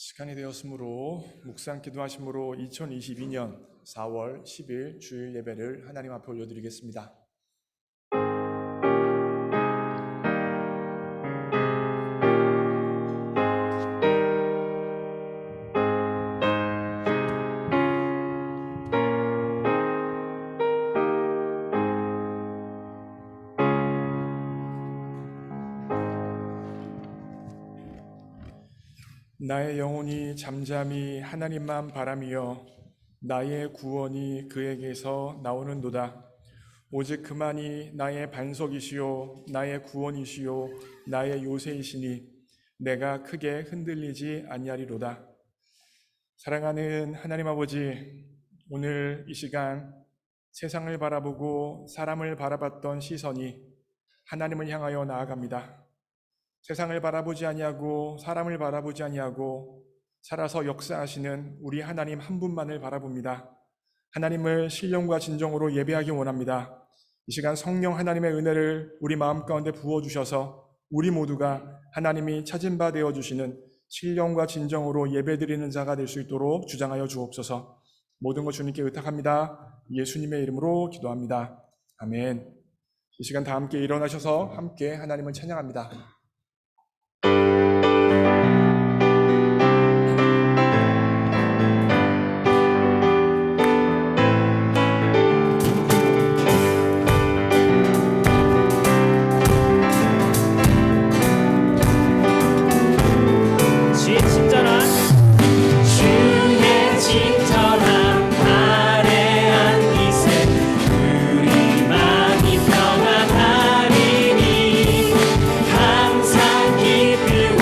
시간이 되었으므로 묵상 기도하심으로 2022년 4월 10일 주일 예배를 하나님 앞에 올려드리겠습니다. 나의 영혼이 잠잠히 하나님만 바라며 나의 구원이 그에게서 나오는도다. 오직 그만이 나의 반석이시요 나의 구원이시요 나의 요새이시니 내가 크게 흔들리지 아니하리로다. 사랑하는 하나님 아버지, 오늘 이 시간 세상을 바라보고 사람을 바라봤던 시선이 하나님을 향하여 나아갑니다. 세상을 바라보지 아니하고 사람을 바라보지 아니하고 살아서 역사하시는 우리 하나님 한 분만을 바라봅니다. 하나님을 신령과 진정으로 예배하기 원합니다. 이 시간 성령 하나님의 은혜를 우리 마음 가운데 부어주셔서 우리 모두가 하나님이 찾은 바 되어주시는 신령과 진정으로 예배드리는 자가 될 수 있도록 주장하여 주옵소서. 모든 것 주님께 의탁합니다. 예수님의 이름으로 기도합니다. 아멘. 이 시간 다 함께 일어나셔서 함께 하나님을 찬양합니다. 항상 기쁘고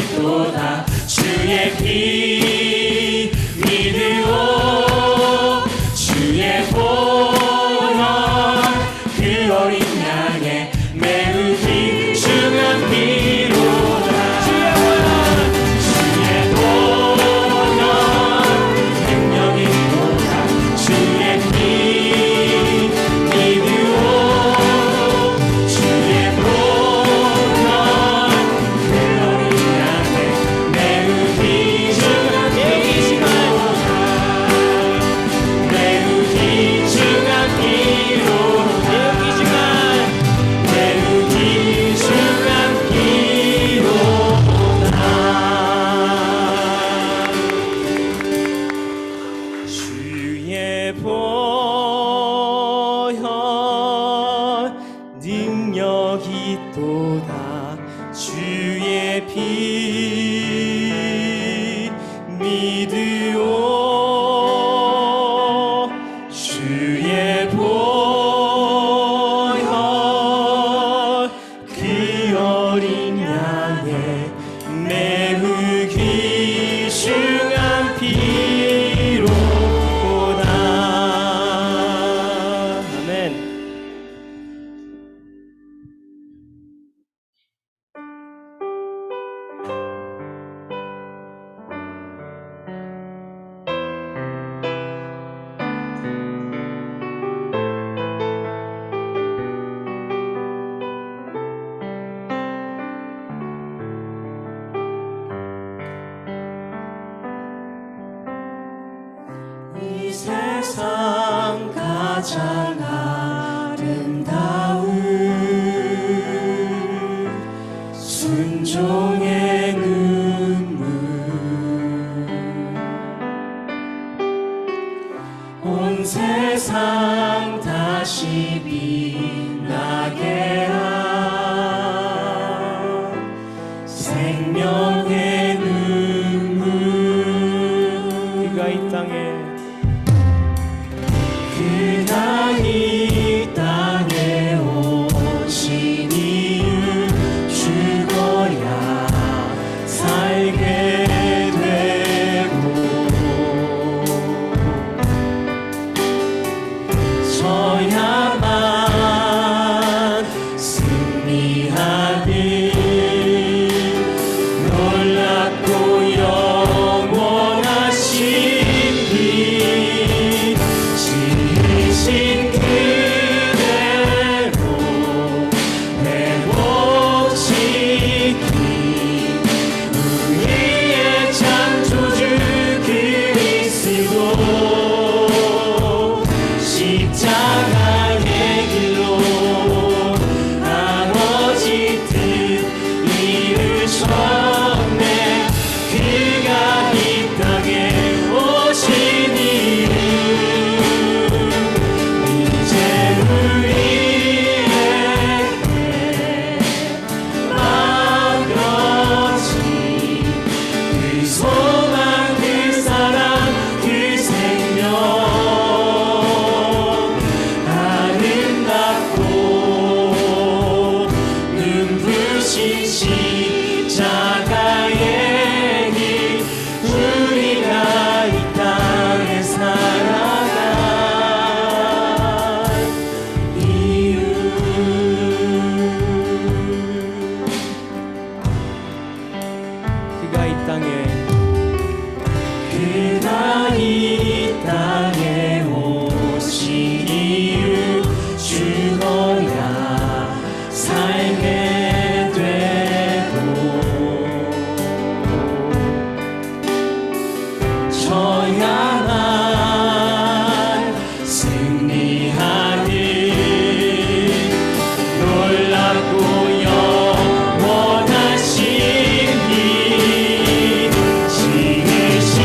있도다. 주의 피 믿으오 주의 보혈 그 어린 양의 매우 귀중한 피로다. 주의 보혈 능력 있도다. 주의 피 믿으오 주의 보혈 그 어린 양의 매우 귀중한 피로다. 매우 귀중한 피로다. 매우 귀중한 피로다. 주의 보혈 능력 있도다. 주의 피 믿으오 주의 보혈 그 어린 양의 매우 귀중한 피로다. 아멘. 이 세상 가장 아름다운 순종의 눈물 온 세상 다시 빛나게 한 생명의 눈물 그가 이 땅에 그가 이 땅에 오신 이유 죽어야 살게 되고 져야만 승리하는 놀랍고 영원하신 빛 지으신 그대로 내 목 지키 우리의 창조주 그리스도 십자가의 길로 아버지 뜻 이루셨네. 그가 이 땅에 오신 이유 이제 우리에게 맡겨진 그 소망 그 사랑 그 생명 아름답고 눈부신 십자가의 길 우리가 이 땅에 살아갈 이유 그가 이 땅에 오신 이유 죽어야 살게 되고 져야만 승리하는 놀랍고 영원하신 이 지으신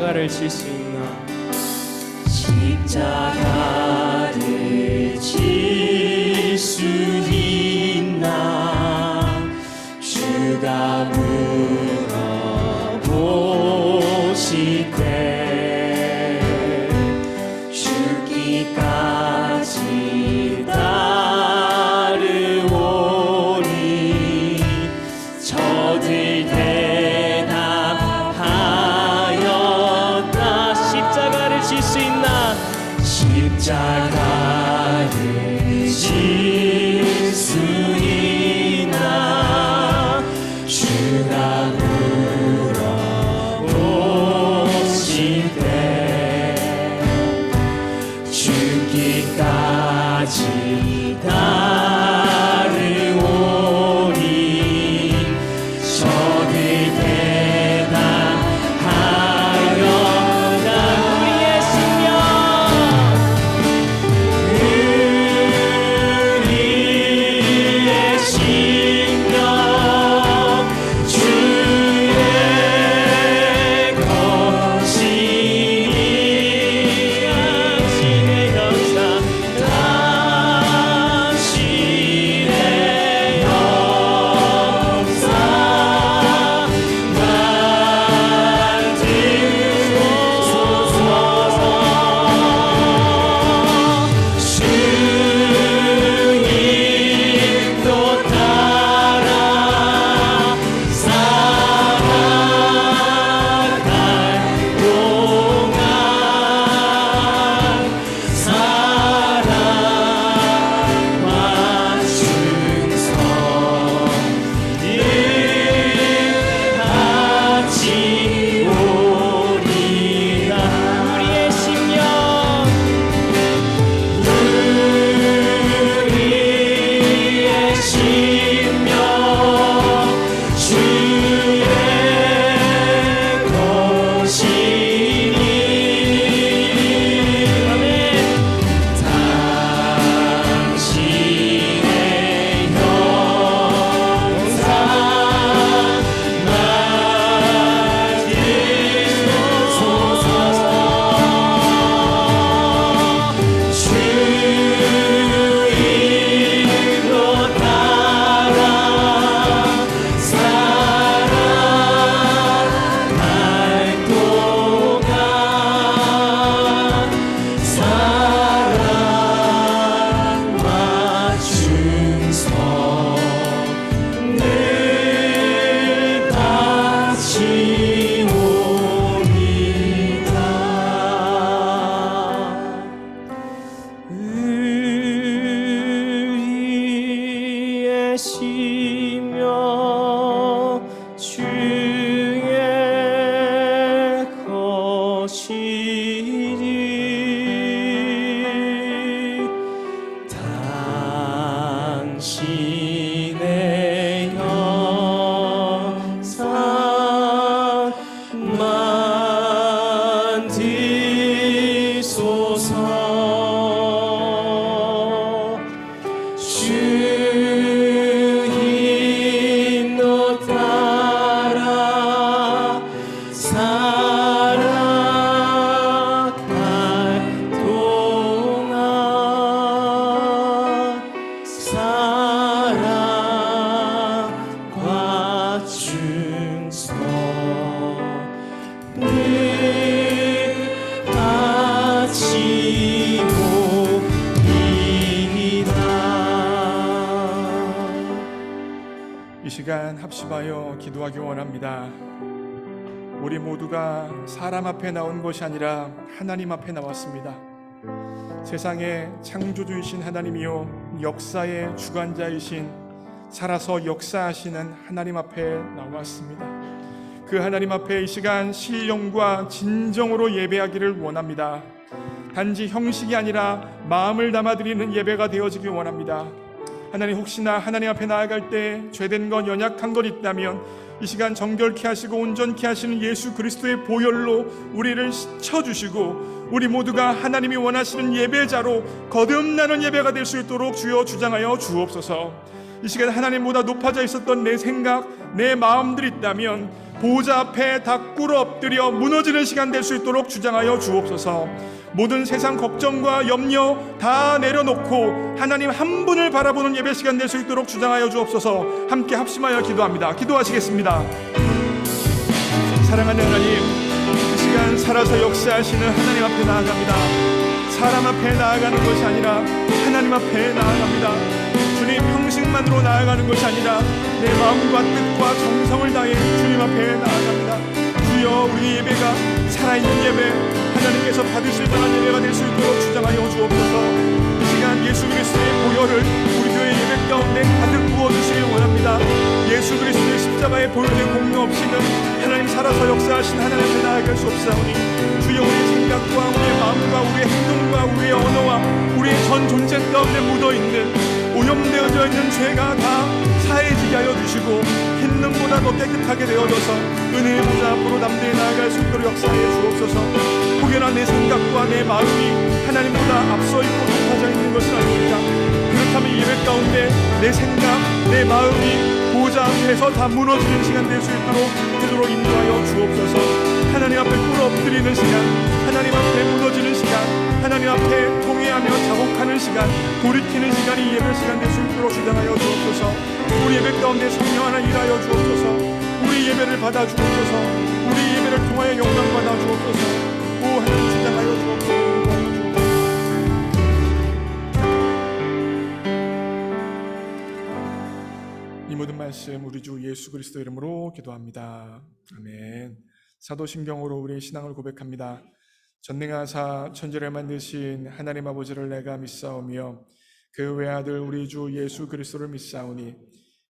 십자가를 질 수 있나? 십자가를 질 수 있나? 주가 물어보시되 죽기까지 따르오니 저들 대답하였다. 십자가를 질 수 있나? 십자가를 질 수 있나? 주가 물어보시되 죽기까지 따르오니 저들 대답하였다. 우리의 생명 우리의 생명 주의 것이니 당신의 역사 당신의 역사 만들소서. 주님도 따라 살아갈 동안 사랑과 충성 늘 같이 오리라. 우리의 심령 우리의 심령 주의 것이니 당신의 영상 만들소서. 주님도 따라 살아갈 동안 사랑과 충성 늘 같이 오리다. 우리의 심령 주의 것이니 당신의 영상 만들소서. 주님도 따라 살아갈 동안 사랑과 충성 늘 같이 오리라. 이 시간 합심하여 기도하기 원합니다. 우리 모두가 사람 앞에 나온 것이 아니라 하나님 앞에 나왔습니다. 세상의 창조주이신 하나님이요 역사의 주관자이신 살아서 역사하시는 하나님 앞에 나왔습니다. 그 하나님 앞에 이 시간 신령과 진정으로 예배하기를 원합니다. 단지 형식이 아니라 마음을 담아드리는 예배가 되어지길 원합니다. 하나님, 혹시나 하나님 앞에 나아갈 때 죄된 것, 연약한 것 있다면 이 시간 정결케 하시고 온전케 하시는 예수 그리스도의 보혈로 우리를 씻어주시고 우리 모두가 하나님이 원하시는 예배자로 거듭나는 예배가 될 수 있도록 주여 주장하여 주옵소서. 이 시간 하나님보다 높아져 있었던 내 생각, 내 마음들이 있다면 보호자 앞에 다 꿇어 엎드려 무너지는 시간 될 수 있도록 주장하여 주옵소서. 모든 세상 걱정과 염려 다 내려놓고 하나님 한 분을 바라보는 예배 시간 될 수 있도록 주장하여 주옵소서. 함께 합심하여 기도합니다. 기도하시겠습니다. 사랑하는 하나님, 이 시간 살아서 역사하시는 하나님 앞에 나아갑니다. 사람 앞에 나아가는 것이 아니라 하나님 앞에 나아갑니다. 주님 형식만으로 나아가는 것이 아니라 내 마음과 뜻과 정성을 다해 주님 앞에 나아갑니다. 주여, 우리 예배가 살아있는 예배, 하나님께서 받으실 만한 예배가 될 수 있도록 주장하여 주옵소서. 이 시간 예수 그리스도의 보혈을 우리 교회 예배 가운데 가득 부어주시길 원합니다. 예수 그리스도의 십자가의 보혈의 공로 없이는 하나님 살아서 역사하신 하나님 앞에 나아갈 수 없사오니 주여, 우리의 생각과 우리의 마음과 우리의 행동과 우리의 언어와 우리의 전 존재 가운데 묻어있는 오염되어져 있는 죄가 다 사해지게 하여 주시고 흰눈보다 더 깨끗하게 되어져서 은혜의 보좌 앞으로 담대히 나아갈 수 있도록 역사하여 주옵소서. 혹여나 내 생각과 내 마음이 하나님보다 앞서 있고 높아져 있는 것은 아닙니까? 그렇다면 이 예배 가운데 내 생각, 내 마음이 보좌 앞에서 다 무너지는 시간 될 수 있도록 인도하여 주옵소서. 하나님 앞에 꿇어 엎드리는 시간, 하나님 앞에 무너지는 시간, 하나님 앞에 통회하며 자복하는 시간, 돌이키는 시간이 예배 시간 될 수 있도록 주장하여 주옵소서. 우리 예배 가운데 성령 하나 일하여 주옵소서. 우리 예배를 받아 주옵소서. 우리 예배를 통하여 영광 받아 주옵소서. 오 하나님, 주장하여 주옵소서. 이 모든 말씀 우리 주 예수 그리스도 이름으로 기도합니다. 아멘. 사도신경으로 우리의 신앙을 고백합니다. 전능하사 천지를 만드신 하나님 아버지를 내가 믿사오며 그 외아들 우리 주 예수 그리스도를 믿사오니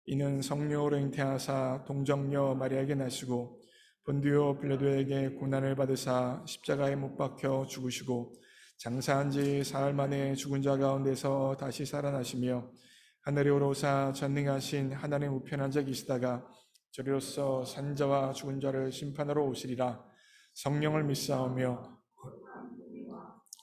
이는 성령으로 잉태하사 동정녀 마리아에게 나시고 본디오 빌라도에게 고난을 받으사 십자가에 못 박혀 죽으시고 장사한 지 사흘 만에 죽은 자 가운데서 다시 살아나시며 하늘에 오르사 전능하신 하나님 우편에 앉아 계시다가 저리로서 산자와 죽은 자를 심판하러 오시리라. 성령을 믿사오며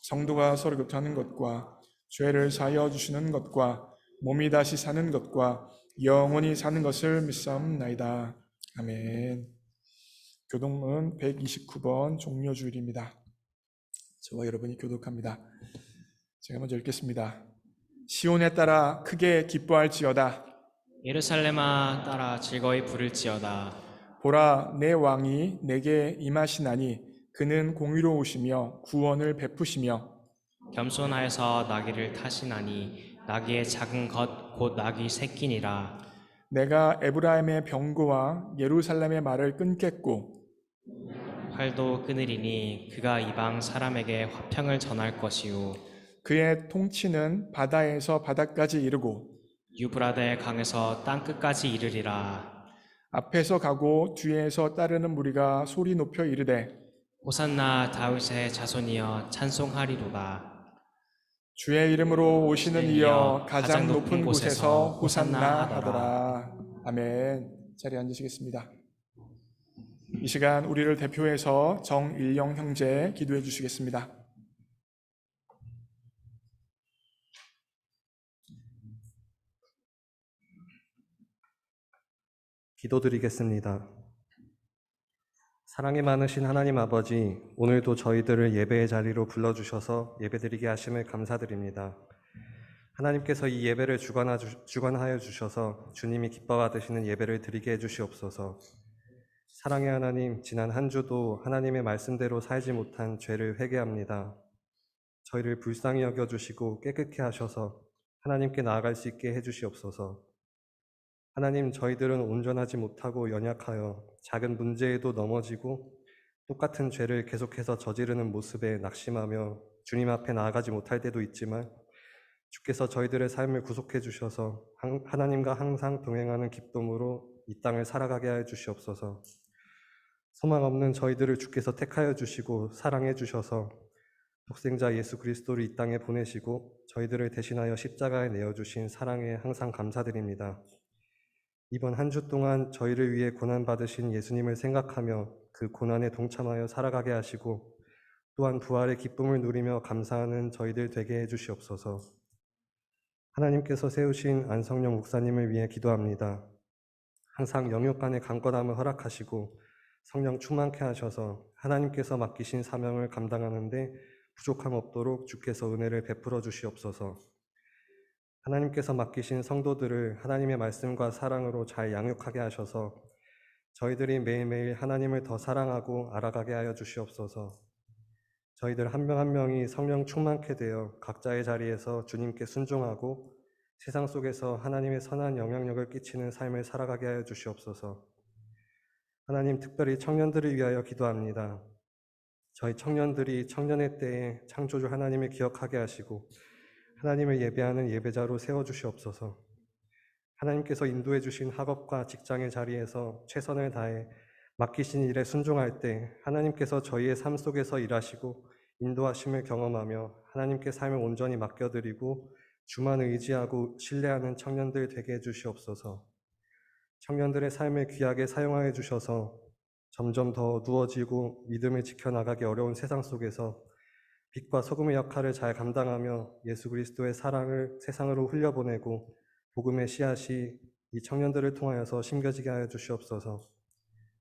성도가 서로 교통하는 것과 죄를 사하여 주시는 것과 몸이 다시 사는 것과 영원히 사는 것을 믿사옵나이다. 아멘. 교독문 129번 종료주일입니다. 저와 여러분이 교독합니다. 제가 먼저 읽겠습니다. 시온에 따라 크게 기뻐할지어다. 예루살렘아 따라 즐거이 부를지어다. 보라, 내 왕이 내게 임하시나니 그는 공의로우시며 구원을 베푸시며 겸손하여서 나귀를 타시나니 나귀의 작은 것 곧 나귀 새끼니라. 내가 에브라임의 병거와 예루살렘의 말을 끊겠고 활도 끊으리니 그가 이방 사람에게 화평을 전할 것이요 그의 통치는 바다에서 바다까지 이르고 유브라데 강에서 땅 끝까지 이르리라. 앞에서 가고 뒤에서 따르는 무리가 소리 높여 이르되 호산나 다윗의 자손이여 찬송하리로다. 주의 이름으로 오시는 이여 가장 높은 곳에서 호산나 하더라. 아멘. 자리에 앉으시겠습니다. 이 시간 우리를 대표해서 정일영 형제 기도해 주시겠습니다. 기도드리겠습니다. 사랑이 많으신 하나님 아버지, 오늘도 저희들을 예배의 자리로 불러주셔서 예배드리게 하심을 감사드립니다. 하나님께서 이 예배를 주관하여 주셔서 주님이 기뻐 받으시는 예배를 드리게 해주시옵소서. 사랑의 하나님, 지난 한 주도 하나님의 말씀대로 살지 못한 죄를 회개합니다. 저희를 불쌍히 여겨주시고 깨끗게 하셔서 하나님께 나아갈 수 있게 해주시옵소서. 하나님, 저희들은 온전하지 못하고 연약하여 작은 문제에도 넘어지고 똑같은 죄를 계속해서 저지르는 모습에 낙심하며 주님 앞에 나아가지 못할 때도 있지만 주께서 저희들의 삶을 구속해 주셔서 하나님과 항상 동행하는 기쁨으로 이 땅을 살아가게 하여 주시옵소서. 소망 없는 저희들을 주께서 택하여 주시고 사랑해 주셔서 독생자 예수 그리스도를 이 땅에 보내시고 저희들을 대신하여 십자가에 내어주신 사랑에 항상 감사드립니다. 이번 한 주 동안 저희를 위해 고난받으신 예수님을 생각하며 그 고난에 동참하여 살아가게 하시고 또한 부활의 기쁨을 누리며 감사하는 저희들 되게 해주시옵소서. 하나님께서 세우신 안성령 목사님을 위해 기도합니다. 항상 영육 간의 강건함을 허락하시고 성령 충만케 하셔서 하나님께서 맡기신 사명을 감당하는데 부족함 없도록 주께서 은혜를 베풀어 주시옵소서. 하나님께서 맡기신 성도들을 하나님의 말씀과 사랑으로 잘 양육하게 하셔서 저희들이 매일매일 하나님을 더 사랑하고 알아가게 하여 주시옵소서. 저희들 한 명 한 명이 성령 충만케 되어 각자의 자리에서 주님께 순종하고 세상 속에서 하나님의 선한 영향력을 끼치는 삶을 살아가게 하여 주시옵소서. 하나님, 특별히 청년들을 위하여 기도합니다. 저희 청년들이 청년의 때에 창조주 하나님을 기억하게 하시고 하나님을 예배하는 예배자로 세워주시옵소서. 하나님께서 인도해 주신 학업과 직장의 자리에서 최선을 다해 맡기신 일에 순종할 때 하나님께서 저희의 삶 속에서 일하시고 인도하심을 경험하며 하나님께 삶을 온전히 맡겨드리고 주만 의지하고 신뢰하는 청년들 되게 해주시옵소서. 청년들의 삶을 귀하게 사용하여 주셔서 점점 더 어두워지고 믿음을 지켜나가기 어려운 세상 속에서 빛과 소금의 역할을 잘 감당하며 예수 그리스도의 사랑을 세상으로 흘려보내고 복음의 씨앗이 이 청년들을 통하여서 심겨지게 하여 주시옵소서.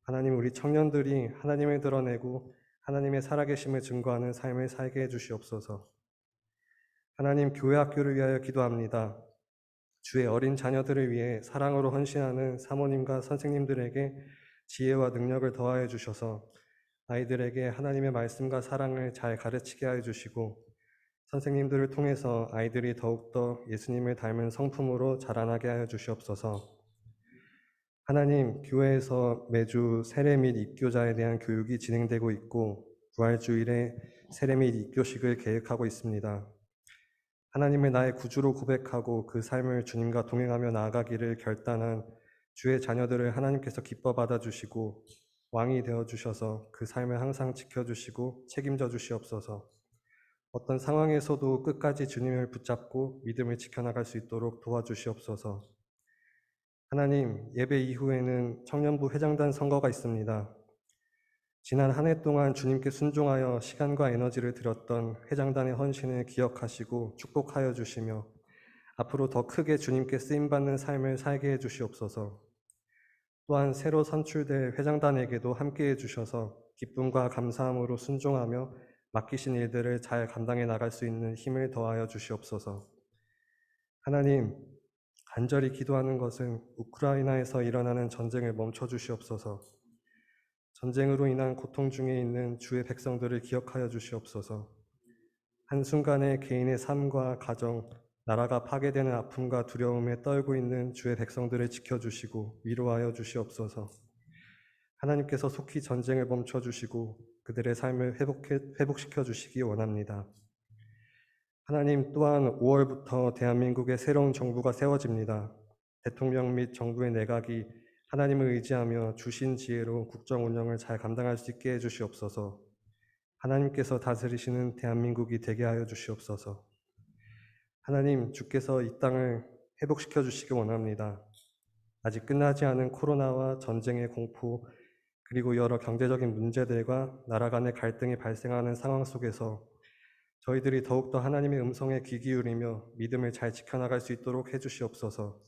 하나님, 우리 청년들이 하나님을 드러내고 하나님의 살아계심을 증거하는 삶을 살게 해주시옵소서. 하나님, 교회 학교를 위하여 기도합니다. 주의 어린 자녀들을 위해 사랑으로 헌신하는 사모님과 선생님들에게 지혜와 능력을 더하여 주셔서 아이들에게 하나님의 말씀과 사랑을 잘 가르치게 하여 주시고 선생님들을 통해서 아이들이 더욱더 예수님을 닮은 성품으로 자라나게 하여 주시옵소서. 하나님, 교회에서 매주 세례 및 입교자에 대한 교육이 진행되고 있고 부활주일에 세례 및 입교식을 계획하고 있습니다. 하나님을 나의 구주로 고백하고 그 삶을 주님과 동행하며 나아가기를 결단한 주의 자녀들을 하나님께서 기뻐 받아주시고 왕이 되어주셔서 그 삶을 항상 지켜주시고 책임져 주시옵소서. 어떤 상황에서도 끝까지 주님을 붙잡고 믿음을 지켜나갈 수 있도록 도와주시옵소서. 하나님, 예배 이후에는 청년부 회장단 선거가 있습니다. 지난 한 해 동안 주님께 순종하여 시간과 에너지를 들였던 회장단의 헌신을 기억하시고 축복하여 주시며 앞으로 더 크게 주님께 쓰임받는 삶을 살게 해주시옵소서. 또한 새로 선출될 회장단에게도 함께해 주셔서 기쁨과 감사함으로 순종하며 맡기신 일들을 잘 감당해 나갈 수 있는 힘을 더하여 주시옵소서. 하나님, 간절히 기도하는 것은 우크라이나에서 일어나는 전쟁을 멈춰 주시옵소서. 전쟁으로 인한 고통 중에 있는 주의 백성들을 기억하여 주시옵소서. 한순간에 개인의 삶과 가정, 나라가 파괴되는 아픔과 두려움에 떨고 있는 주의 백성들을 지켜주시고 위로하여 주시옵소서. 하나님께서 속히 전쟁을 멈춰주시고 그들의 삶을 회복시켜 주시기 원합니다. 하나님, 또한 5월부터 대한민국의 새로운 정부가 세워집니다. 대통령 및 정부의 내각이 하나님을 의지하며 주신 지혜로 국정 운영을 잘 감당할 수 있게 해주시옵소서. 하나님께서 다스리시는 대한민국이 되게 하여 주시옵소서. 하나님, 주께서 이 땅을 회복시켜 주시기 원합니다. 아직 끝나지 않은 코로나와 전쟁의 공포, 그리고 여러 경제적인 문제들과 나라 간의 갈등이 발생하는 상황 속에서 저희들이 더욱더 하나님의 음성에 귀 기울이며 믿음을 잘 지켜나갈 수 있도록 해주시옵소서.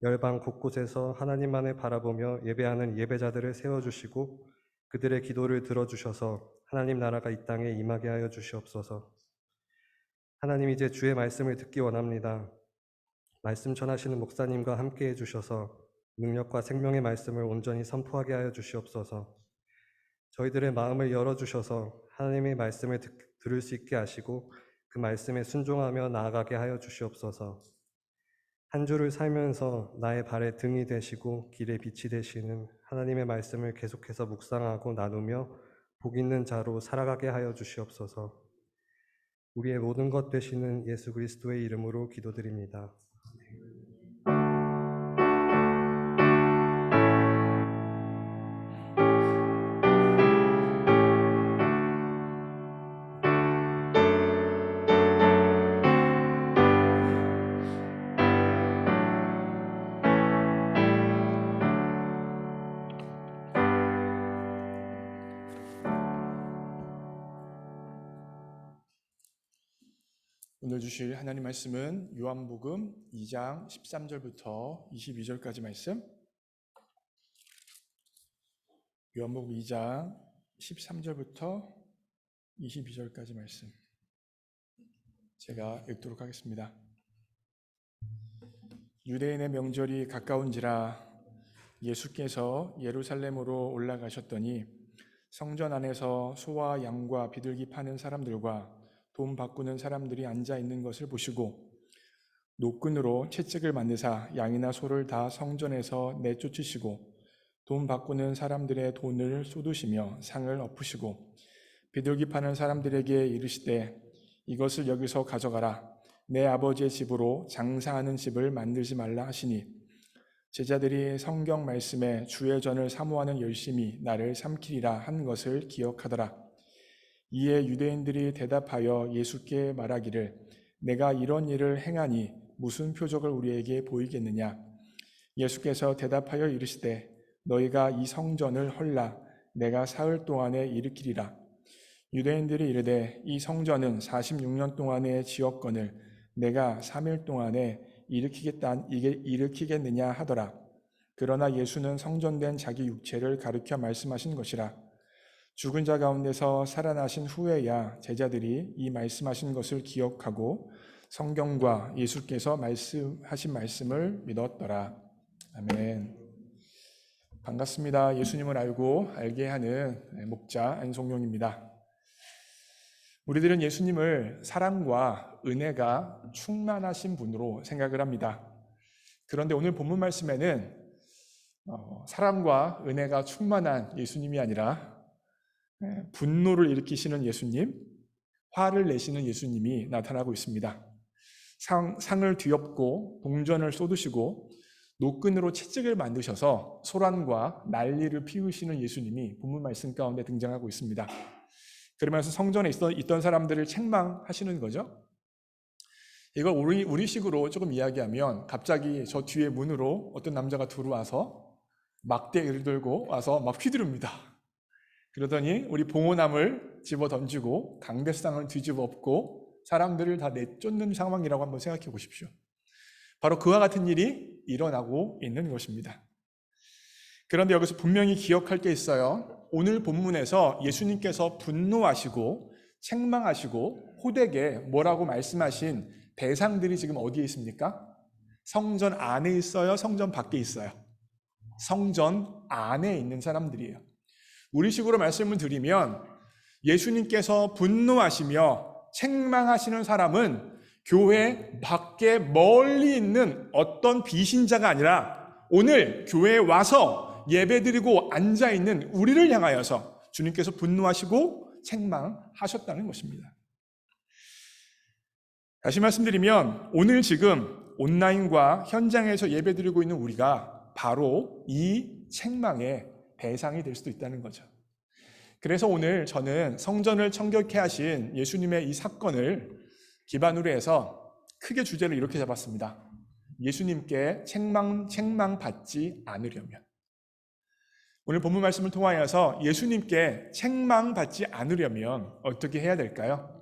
열방 곳곳에서 하나님만을 바라보며 예배하는 예배자들을 세워주시고 그들의 기도를 들어주셔서 하나님 나라가 이 땅에 임하게 하여 주시옵소서. 하나님, 이제 주의 말씀을 듣기 원합니다. 말씀 전하시는 목사님과 함께 해주셔서 능력과 생명의 말씀을 온전히 선포하게 하여 주시옵소서. 저희들의 마음을 열어주셔서 하나님의 말씀을 들을 수 있게 하시고 그 말씀에 순종하며 나아가게 하여 주시옵소서. 한 주를 살면서 나의 발에 등이 되시고 길에 빛이 되시는 하나님의 말씀을 계속해서 묵상하고 나누며 복 있는 자로 살아가게 하여 주시옵소서. 우리의 모든 것 되시는 예수 그리스도의 이름으로 기도드립니다. 오늘 주실 하나님 말씀은 요한복음 2장 13절부터 22절까지 말씀. 요한복음 2장 13절부터 22절까지 말씀 제가 읽도록 하겠습니다. 유대인의 명절이 가까운지라 예수께서 예루살렘으로 올라가셨더니 성전 안에서 소와 양과 비둘기 파는 사람들과 돈 바꾸는 사람들이 앉아 있는 것을 보시고 노끈으로 채찍을 만드사 양이나 소를 다 성전에서 내쫓으시고 돈 바꾸는 사람들의 돈을 쏟으시며 상을 엎으시고 비둘기 파는 사람들에게 이르시되 이것을 여기서 가져가라. 내 아버지의 집으로 장사하는 집을 만들지 말라 하시니 제자들이 성경 말씀에 주의 전을 사모하는 열심이 나를 삼키리라 한 것을 기억하더라. 이에 유대인들이 대답하여 예수께 말하기를 내가 이런 일을 행하니 무슨 표적을 우리에게 보이겠느냐. 예수께서 대답하여 이르시되 너희가 이 성전을 헐라 내가 사흘 동안에 일으키리라. 유대인들이 이르되 이 성전은 46년 동안의 지었건을 내가 3일 동안에 일으키겠느냐 하더라. 그러나 예수는 성전된 자기 육체를 가르쳐 말씀하신 것이라. 죽은 자 가운데서 살아나신 후에야 제자들이 이 말씀하신 것을 기억하고 성경과 예수께서 말씀하신 말씀을 믿었더라. 아멘. 반갑습니다. 예수님을 알게 하는 목자 안송용입니다. 우리들은 예수님을 사랑과 은혜가 충만하신 분으로 생각을 합니다. 그런데 오늘 본문 말씀에는 사랑과 은혜가 충만한 예수님이 아니라 분노를 일으키시는 예수님, 화를 내시는 예수님이 나타나고 있습니다. 상을 뒤엎고 동전을 쏟으시고 노끈으로 채찍을 만드셔서 소란과 난리를 피우시는 예수님이 본문 말씀 가운데 등장하고 있습니다. 그러면서 성전에 있던 사람들을 책망하시는 거죠. 이걸 우리식으로 조금 이야기하면 갑자기 저 뒤에 문으로 어떤 남자가 들어와서 막대기를 들고 와서 막 휘두릅니다. 그러더니 우리 봉오남을 집어 던지고 강대상을 뒤집어 엎고 사람들을 다 내쫓는 상황이라고 한번 생각해 보십시오. 바로 그와 같은 일이 일어나고 있는 것입니다. 그런데 여기서 분명히 기억할 게 있어요. 오늘 본문에서 예수님께서 분노하시고 책망하시고 호되게 뭐라고 말씀하신 대상들이 지금 어디에 있습니까? 성전 안에 있어요? 성전 밖에 있어요? 성전 안에 있는 사람들이에요. 우리식으로 말씀을 드리면 예수님께서 분노하시며 책망하시는 사람은 교회 밖에 멀리 있는 어떤 비신자가 아니라 오늘 교회에 와서 예배드리고 앉아있는 우리를 향하여서 주님께서 분노하시고 책망하셨다는 것입니다. 다시 말씀드리면 오늘 지금 온라인과 현장에서 예배드리고 있는 우리가 바로 이 책망의 대상이 될 수도 있다는 거죠. 그래서 오늘 저는 성전을 청결케 하신 예수님의 이 사건을 기반으로 해서 크게 주제를 이렇게 잡았습니다. 예수님께 책망받지 않으려면. 오늘 본문 말씀을 통하여서 예수님께 책망받지 않으려면 어떻게 해야 될까요?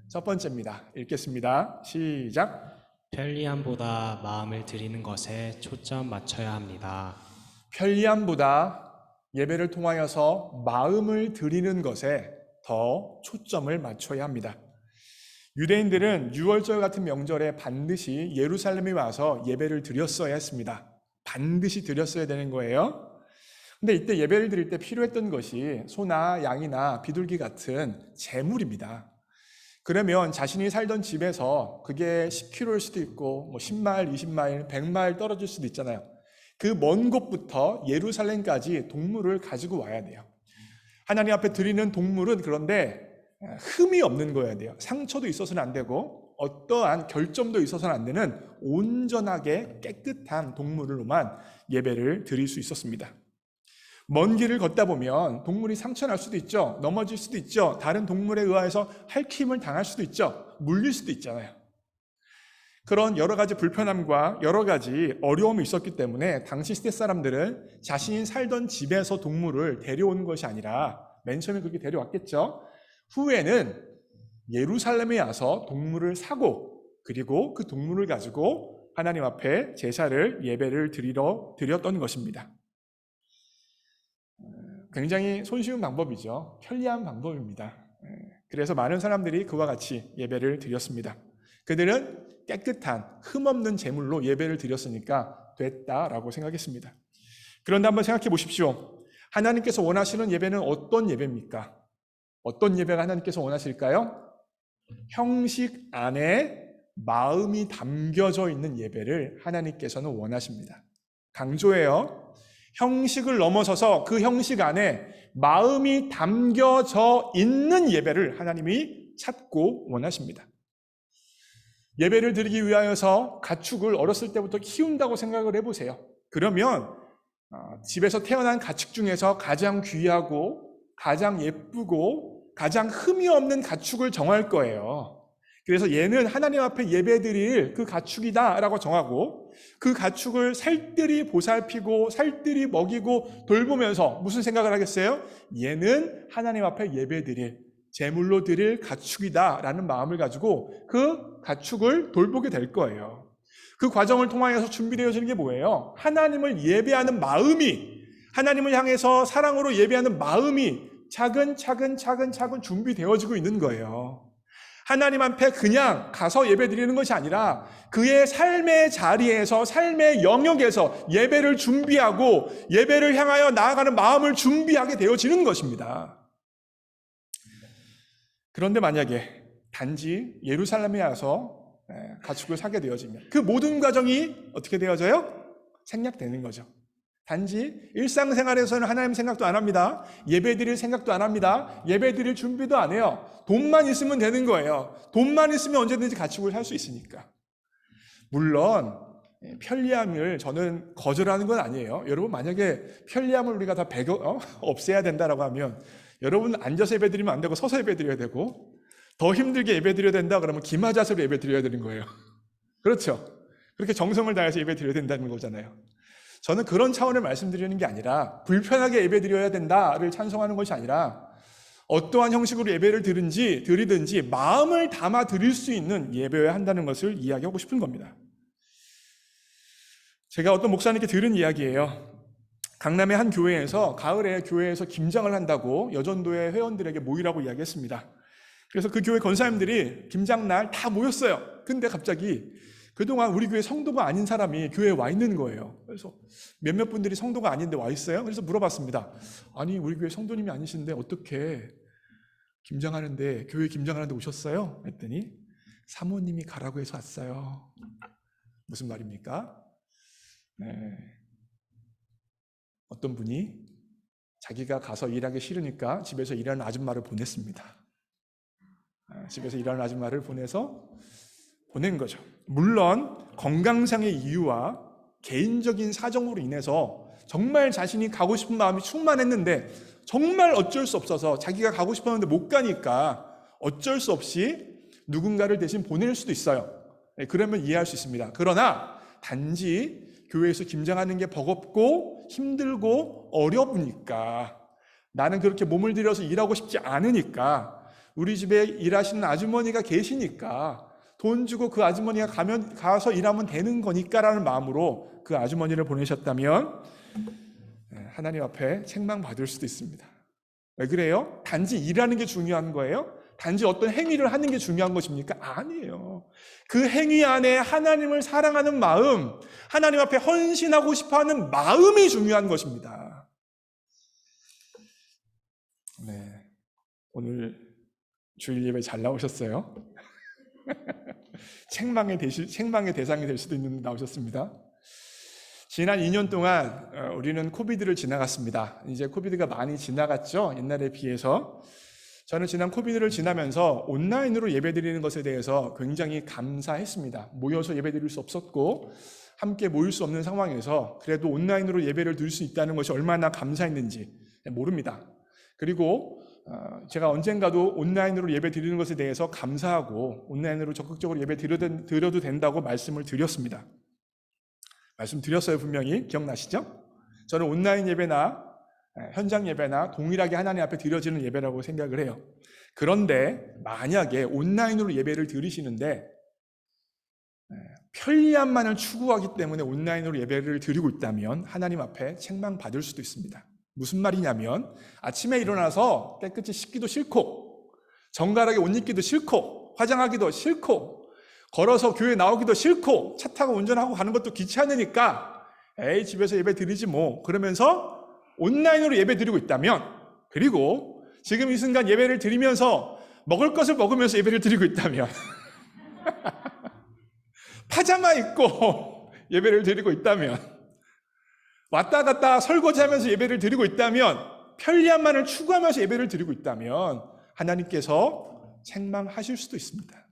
첫 번째입니다. 읽겠습니다. 시작. 편리함보다 마음을 드리는 것에 초점 맞춰야 합니다. 편리함보다 예배를 통하여서 마음을 드리는 것에 더 초점을 맞춰야 합니다. 유대인들은 유월절 같은 명절에 반드시 예루살렘에 와서 예배를 드렸어야 했습니다. 반드시 드렸어야 되는 거예요. 근데 이때 예배를 드릴 때 필요했던 것이 소나 양이나 비둘기 같은 재물입니다. 그러면 자신이 살던 집에서 그게 10km일 수도 있고 10마일, 20마일, 100마일 떨어질 수도 있잖아요. 그 먼 곳부터 예루살렘까지 동물을 가지고 와야 돼요. 하나님 앞에 드리는 동물은 그런데 흠이 없는 거여야 돼요. 상처도 있어서는 안 되고 어떠한 결점도 있어서는 안 되는 온전하게 깨끗한 동물로만 예배를 드릴 수 있었습니다. 먼 길을 걷다 보면 동물이 상처 날 수도 있죠. 넘어질 수도 있죠. 다른 동물에 의해서 핥힘을 당할 수도 있죠. 물릴 수도 있잖아요. 그런 여러 가지 불편함과 여러 가지 어려움이 있었기 때문에 당시 시대 사람들은 자신이 살던 집에서 동물을 데려오는 것이 아니라 맨 처음에 그렇게 데려왔겠죠. 후에는 예루살렘에 와서 동물을 사고 그리고 그 동물을 가지고 하나님 앞에 제사를 예배를 드렸던 것입니다. 굉장히 손쉬운 방법이죠. 편리한 방법입니다. 그래서 많은 사람들이 그와 같이 예배를 드렸습니다. 그들은 깨끗한 흠없는 제물로 예배를 드렸으니까 됐다라고 생각했습니다. 그런데 한번 생각해 보십시오. 하나님께서 원하시는 예배는 어떤 예배입니까? 어떤 예배가 하나님께서 원하실까요? 형식 안에 마음이 담겨져 있는 예배를 하나님께서는 원하십니다. 강조해요. 형식을 넘어서서 그 형식 안에 마음이 담겨져 있는 예배를 하나님이 찾고 원하십니다. 예배를 드리기 위하여서 가축을 어렸을 때부터 키운다고 생각을 해보세요. 그러면 집에서 태어난 가축 중에서 가장 귀하고 가장 예쁘고 가장 흠이 없는 가축을 정할 거예요. 그래서 얘는 하나님 앞에 예배드릴 그 가축이다라고 정하고 그 가축을 살뜰히 보살피고 살뜰히 먹이고 돌보면서 무슨 생각을 하겠어요? 얘는 하나님 앞에 예배드릴 제물로 드릴 가축이다라는 마음을 가지고 그 가축을 돌보게 될 거예요. 그 과정을 통하여서 준비되어지는 게 뭐예요? 하나님을 예배하는 마음이, 하나님을 향해서 사랑으로 예배하는 마음이 차근차근 준비되어지고 있는 거예요. 하나님 앞에 그냥 가서 예배 드리는 것이 아니라 그의 삶의 자리에서, 삶의 영역에서 예배를 준비하고 예배를 향하여 나아가는 마음을 준비하게 되어지는 것입니다. 그런데 만약에 단지 예루살렘에 와서 가축을 사게 되어지면 그 모든 과정이 어떻게 되어져요? 생략되는 거죠. 단지 일상생활에서는 하나님 생각도 안 합니다. 예배드릴 생각도 안 합니다. 예배드릴 준비도 안 해요. 돈만 있으면 되는 거예요. 돈만 있으면 언제든지 가축을 살 수 있으니까. 물론 편리함을 저는 거절하는 건 아니에요. 여러분 만약에 편리함을 우리가 다 없애야 된다라고 하면 여러분 앉아서 예배드리면 안 되고 서서 예배드려야 되고 더 힘들게 예배드려야 된다 그러면 기마자세로 예배드려야 되는 거예요. 그렇죠? 그렇게 정성을 다해서 예배드려야 된다는 거잖아요. 저는 그런 차원을 말씀드리는 게 아니라 불편하게 예배드려야 된다를 찬성하는 것이 아니라 어떠한 형식으로 예배를 드리든지 마음을 담아 드릴 수 있는 예배여야 한다는 것을 이야기하고 싶은 겁니다. 제가 어떤 목사님께 들은 이야기예요. 강남의 한 교회에서 가을에 교회에서 김장을 한다고 여전도의 회원들에게 모이라고 이야기했습니다. 그래서 그 교회 권사님들이 김장날 다 모였어요. 근데 갑자기 그동안 우리 교회 성도가 아닌 사람이 교회에 와 있는 거예요. 그래서 몇몇 분들이 성도가 아닌데 와 있어요? 그래서 물어봤습니다. 아니 우리 교회 성도님이 아니신데 어떻게 김장하는데 교회 김장하는데 오셨어요? 했더니 사모님이 가라고 해서 왔어요. 무슨 말입니까? 어떤 분이 자기가 가서 일하기 싫으니까 집에서 일하는 아줌마를 보냈습니다. 집에서 일하는 아줌마를 보낸 거죠. 물론 건강상의 이유와 개인적인 사정으로 인해서 정말 자신이 가고 싶은 마음이 충만했는데 정말 어쩔 수 없어서 자기가 가고 싶었는데 못 가니까 어쩔 수 없이 누군가를 대신 보낼 수도 있어요. 그러면 이해할 수 있습니다. 그러나 단지 교회에서 김장하는 게 버겁고 힘들고 어려우니까 나는 그렇게 몸을 들여서 일하고 싶지 않으니까 우리 집에 일하시는 아주머니가 계시니까 돈 주고 그 아주머니가 가서 일하면 되는 거니까라는 마음으로 그 아주머니를 보내셨다면 하나님 앞에 책망받을 수도 있습니다. 왜 그래요? 단지 일하는 게 중요한 거예요? 단지 어떤 행위를 하는 게 중요한 것입니까? 아니에요. 그 행위 안에 하나님을 사랑하는 마음, 하나님 앞에 헌신하고 싶어하는 마음이 중요한 것입니다. 네, 오늘 주일 예배 잘 나오셨어요? 책망의 대상이 될 수도 있는데 나오셨습니다. 지난 2년 동안 우리는 코비드를 지나갔습니다. 이제 코비드가 많이 지나갔죠. 옛날에 비해서. 저는 지난 코비드를 지나면서 온라인으로 예배드리는 것에 대해서 굉장히 감사했습니다. 모여서 예배드릴 수 없었고 함께 모일 수 없는 상황에서 그래도 온라인으로 예배를 드릴 수 있다는 것이 얼마나 감사했는지 모릅니다. 그리고 제가 언젠가도 온라인으로 예배 드리는 것에 대해서 감사하고 온라인으로 적극적으로 예배 드려도 된다고 말씀을 드렸습니다. 말씀드렸어요. 분명히 기억나시죠? 저는 온라인 예배나 현장 예배나 동일하게 하나님 앞에 드려지는 예배라고 생각을 해요. 그런데 만약에 온라인으로 예배를 드리시는데 편리함만을 추구하기 때문에 온라인으로 예배를 드리고 있다면 하나님 앞에 책망받을 수도 있습니다. 무슨 말이냐면 아침에 일어나서 깨끗이 씻기도 싫고 정갈하게 옷 입기도 싫고 화장하기도 싫고 걸어서 교회 나오기도 싫고 차 타고 운전하고 가는 것도 귀찮으니까 에이 집에서 예배 드리지 뭐 그러면서 온라인으로 예배 드리고 있다면, 그리고 지금 이 순간 예배를 드리면서 먹을 것을 먹으면서 예배를 드리고 있다면 파자마 입고 예배를 드리고 있다면, 왔다 갔다 설거지하면서 예배를 드리고 있다면, 편리함만을 추구하면서 예배를 드리고 있다면 하나님께서 책망하실 수도 있습니다.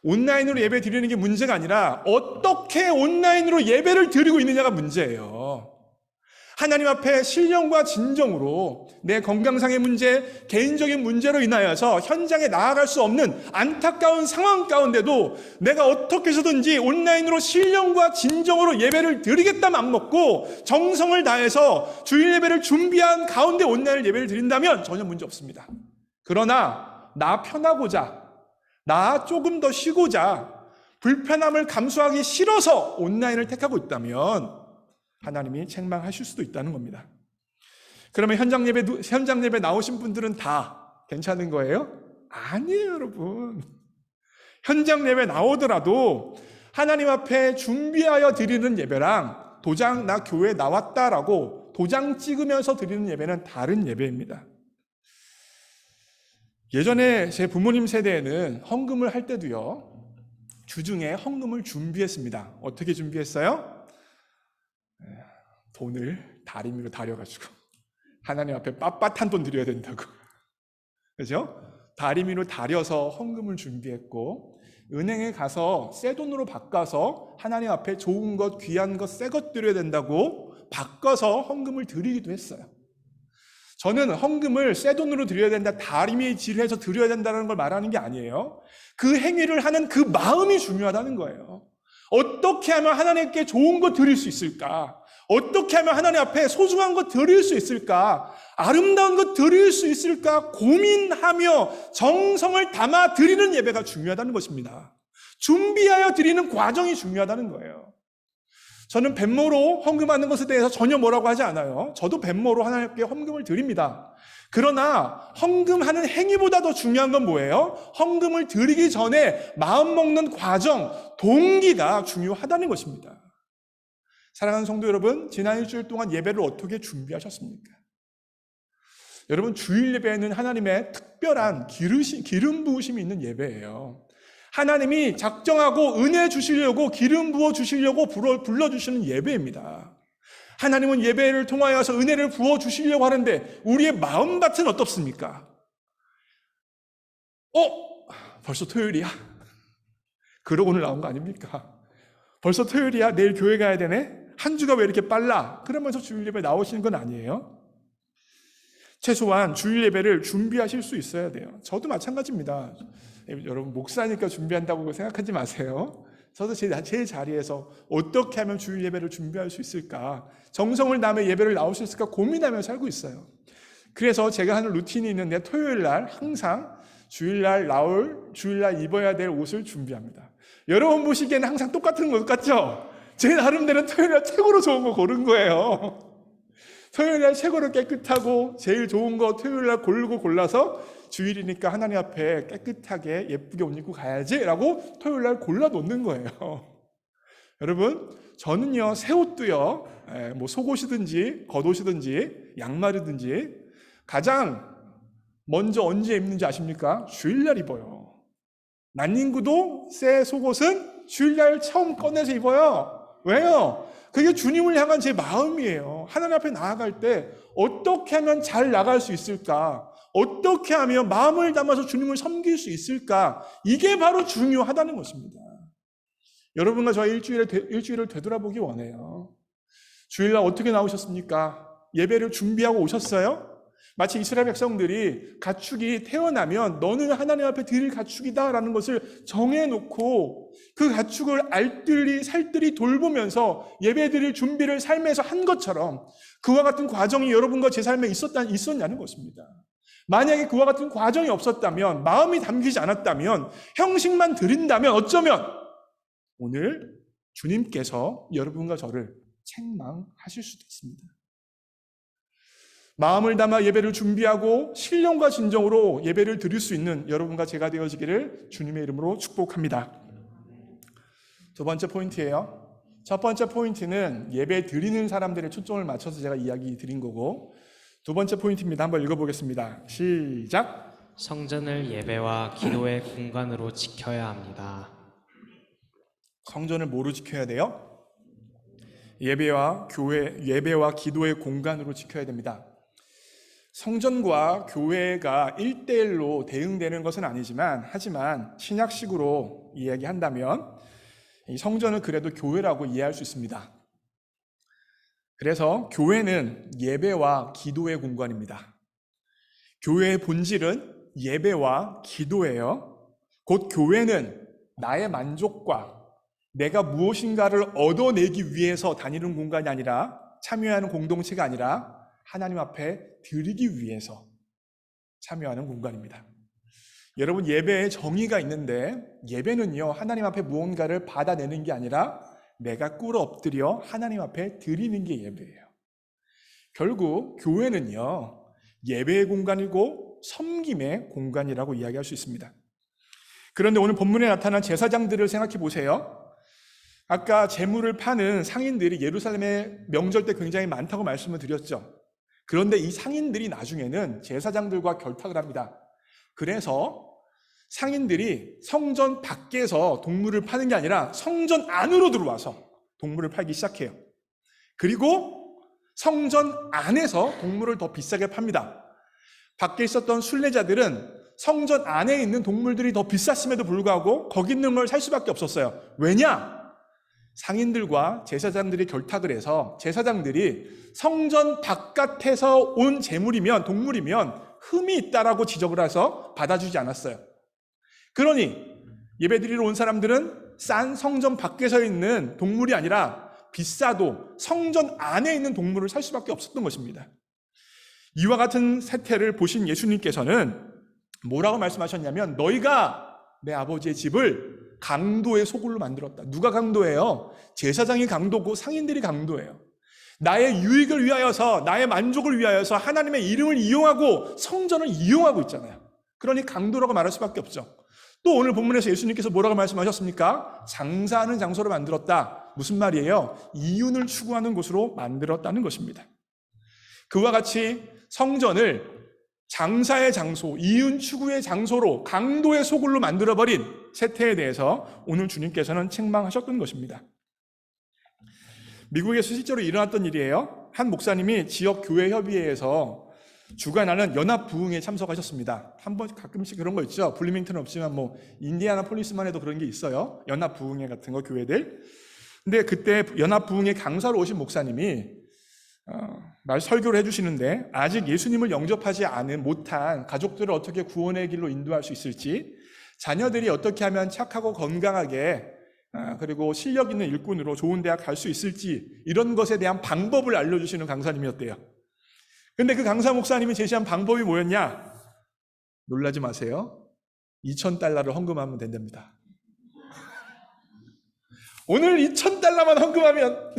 온라인으로 예배 드리는 게 문제가 아니라 어떻게 온라인으로 예배를 드리고 있느냐가 문제예요. 하나님 앞에 신령과 진정으로 내 건강상의 문제, 개인적인 문제로 인하여서 현장에 나아갈 수 없는 안타까운 상황 가운데도 내가 어떻게 해서든지 온라인으로 신령과 진정으로 예배를 드리겠다 맘먹고 정성을 다해서 주일 예배를 준비한 가운데 온라인 예배를 드린다면 전혀 문제 없습니다. 그러나 나 편하고자, 나 조금 더 쉬고자 불편함을 감수하기 싫어서 온라인을 택하고 있다면 하나님이 책망하실 수도 있다는 겁니다. 그러면 현장 예배 나오신 분들은 다 괜찮은 거예요? 아니에요, 여러분. 현장 예배 나오더라도 하나님 앞에 준비하여 드리는 예배랑 도장 나 교회 나왔다라고 도장 찍으면서 드리는 예배는 다른 예배입니다. 예전에 제 부모님 세대에는 헌금을 할 때도요, 주중에 헌금을 준비했습니다. 어떻게 준비했어요? 돈을 다리미로 다려가지고 하나님 앞에 빳빳한 돈 드려야 된다고, 그죠? 다리미로 다려서 헌금을 준비했고, 은행에 가서 새 돈으로 바꿔서 하나님 앞에 좋은 것, 귀한 것, 새 것 드려야 된다고 바꿔서 헌금을 드리기도 했어요. 저는 헌금을 새 돈으로 드려야 된다, 다리미질해서 드려야 된다는 걸 말하는 게 아니에요. 그 행위를 하는 그 마음이 중요하다는 거예요. 어떻게 하면 하나님께 좋은 것 드릴 수 있을까? 어떻게 하면 하나님 앞에 소중한 것 드릴 수 있을까? 아름다운 것 드릴 수 있을까? 고민하며 정성을 담아 드리는 예배가 중요하다는 것입니다. 준비하여 드리는 과정이 중요하다는 거예요. 저는 뱃모로 헌금하는 것에 대해서 전혀 뭐라고 하지 않아요. 저도 뱃모로 하나님께 헌금을 드립니다. 그러나 헌금하는 행위보다 더 중요한 건 뭐예요? 헌금을 드리기 전에 마음먹는 과정, 동기가 중요하다는 것입니다. 사랑하는 성도 여러분, 지난 일주일 동안 예배를 어떻게 준비하셨습니까? 여러분, 주일 예배는 하나님의 특별한 기름 부으심이 있는 예배예요. 하나님이 작정하고 은혜 주시려고 기름 부어 주시려고 불러주시는 예배입니다. 하나님은 예배를 통하여서 은혜를 부어 주시려고 하는데 우리의 마음밭은 어떻습니까? 벌써 토요일이야? 그러고 오늘 나온 거 아닙니까? 벌써 토요일이야? 내일 교회 가야 되네? 한 주가 왜 이렇게 빨라? 그러면서 주일 예배 나오시는 건 아니에요. 최소한 주일 예배를 준비하실 수 있어야 돼요. 저도 마찬가지입니다. 여러분, 목사니까 준비한다고 생각하지 마세요. 저도 제 자리에서 어떻게 하면 주일 예배를 준비할 수 있을까, 정성을 다하며 예배를 나올 수 있을까 고민하며 살고 있어요. 그래서 제가 하는 루틴이 있는데 토요일 날 항상 주일날 입어야 될 옷을 준비합니다. 여러분 보시기에는 항상 똑같은 것 같죠? 제 나름대로 토요일날 최고로 좋은 거 고른 거예요. 토요일날 최고로 깨끗하고 제일 좋은 거 토요일날 고르고 골라서 주일이니까 하나님 앞에 깨끗하게 예쁘게 옷 입고 가야지 라고 토요일날 골라 놓는 거예요. 여러분, 저는요, 새 옷도요, 뭐 속옷이든지 겉옷이든지 양말이든지 가장 먼저 언제 입는지 아십니까? 주일날 입어요. 난닝구도 새 속옷은 주일날 처음 꺼내서 입어요. 왜요? 그게 주님을 향한 제 마음이에요. 하나님 앞에 나아갈 때 어떻게 하면 잘 나갈 수 있을까? 어떻게 하면 마음을 담아서 주님을 섬길 수 있을까? 이게 바로 중요하다는 것입니다. 여러분과 저의 일주일을 되돌아보기 원해요. 주일날 어떻게 나오셨습니까? 예배를 준비하고 오셨어요? 마치 이스라엘 백성들이 가축이 태어나면 너는 하나님 앞에 드릴 가축이다라는 것을 정해놓고 그 가축을 알뜰히 살뜰히 돌보면서 예배드릴 준비를 삶에서 한 것처럼 그와 같은 과정이 여러분과 제 삶에 있었냐는 것입니다. 만약에 그와 같은 과정이 없었다면, 마음이 담기지 않았다면, 형식만 드린다면 어쩌면 오늘 주님께서 여러분과 저를 책망하실 수도 있습니다. 마음을 담아 예배를 준비하고 신령과 진정으로 예배를 드릴 수 있는 여러분과 제가 되어지기를 주님의 이름으로 축복합니다. 두 번째 포인트예요. 첫 번째 포인트는 예배 드리는 사람들의 초점을 맞춰서 제가 이야기 드린 거고, 두 번째 포인트입니다. 한번 읽어보겠습니다. 시작. 성전을 예배와 기도의 공간으로 지켜야 합니다. 성전을 뭐로 지켜야 돼요? 예배와 기도의 공간으로 지켜야 됩니다. 성전과 교회가 1대1로 대응되는 것은 아니지만, 하지만 신약식으로 이야기한다면 이 성전은 그래도 교회라고 이해할 수 있습니다. 그래서 교회는 예배와 기도의 공간입니다. 교회의 본질은 예배와 기도예요. 곧 교회는 나의 만족과 내가 무엇인가를 얻어내기 위해서 다니는 공간이 아니라, 참여하는 공동체가 아니라 하나님 앞에 드리기 위해서 참여하는 공간입니다. 여러분, 예배에 정의가 있는데, 예배는요 하나님 앞에 무언가를 받아내는 게 아니라 내가 꿇어 엎드려 하나님 앞에 드리는 게 예배예요. 결국 교회는요 예배의 공간이고 섬김의 공간이라고 이야기할 수 있습니다. 그런데 오늘 본문에 나타난 제사장들을 생각해 보세요. 아까 제물을 파는 상인들이 예루살렘의 명절 때 굉장히 많다고 말씀을 드렸죠. 그런데 이 상인들이 나중에는 제사장들과 결탁을 합니다. 그래서 상인들이 성전 밖에서 동물을 파는 게 아니라 성전 안으로 들어와서 동물을 팔기 시작해요. 그리고 성전 안에서 동물을 더 비싸게 팝니다. 밖에 있었던 순례자들은 성전 안에 있는 동물들이 더 비쌌음에도 불구하고 거기 있는 걸 살 수밖에 없었어요. 왜냐? 상인들과 제사장들이 결탁을 해서 제사장들이 성전 바깥에서 온 제물이면, 동물이면 흠이 있다라고 지적을 해서 받아주지 않았어요. 그러니 예배드리러 온 사람들은 싼 성전 밖에서 있는 동물이 아니라 비싸도 성전 안에 있는 동물을 살 수밖에 없었던 것입니다. 이와 같은 세태를 보신 예수님께서는 뭐라고 말씀하셨냐면, 너희가 내 아버지의 집을 강도의 소굴로 만들었다. 누가 강도예요? 제사장이 강도고 상인들이 강도예요. 나의 유익을 위하여서, 나의 만족을 위하여서 하나님의 이름을 이용하고 성전을 이용하고 있잖아요. 그러니 강도라고 말할 수밖에 없죠. 또 오늘 본문에서 예수님께서 뭐라고 말씀하셨습니까? 장사하는 장소로 만들었다. 무슨 말이에요? 이윤을 추구하는 곳으로 만들었다는 것입니다. 그와 같이 성전을 장사의 장소, 이윤 추구의 장소로, 강도의 소굴로 만들어버린 세태에 대해서 오늘 주님께서는 책망하셨던 것입니다. 미국에서 실제로 일어났던 일이에요. 한 목사님이 지역 교회 협의회에서 주관하는 연합 부흥에 참석하셨습니다. 한번 가끔씩 그런 거 있죠. 블리밍턴은 없지만 인디애나폴리스만 해도 그런 게 있어요. 연합 부흥회 같은 거, 교회들. 근데 그때 연합 부흥회 강사로 오신 목사님이 설교를 해주시는데, 아직 예수님을 영접하지 못한 가족들을 어떻게 구원의 길로 인도할 수 있을지, 자녀들이 어떻게 하면 착하고 건강하게 그리고 실력 있는 일꾼으로 좋은 대학 갈 수 있을지, 이런 것에 대한 방법을 알려주시는 강사님이었대요. 근데 그 강사 목사님이 제시한 방법이 뭐였냐? 놀라지 마세요. $2,000를 헌금하면 된답니다. 오늘 $2,000만 헌금하면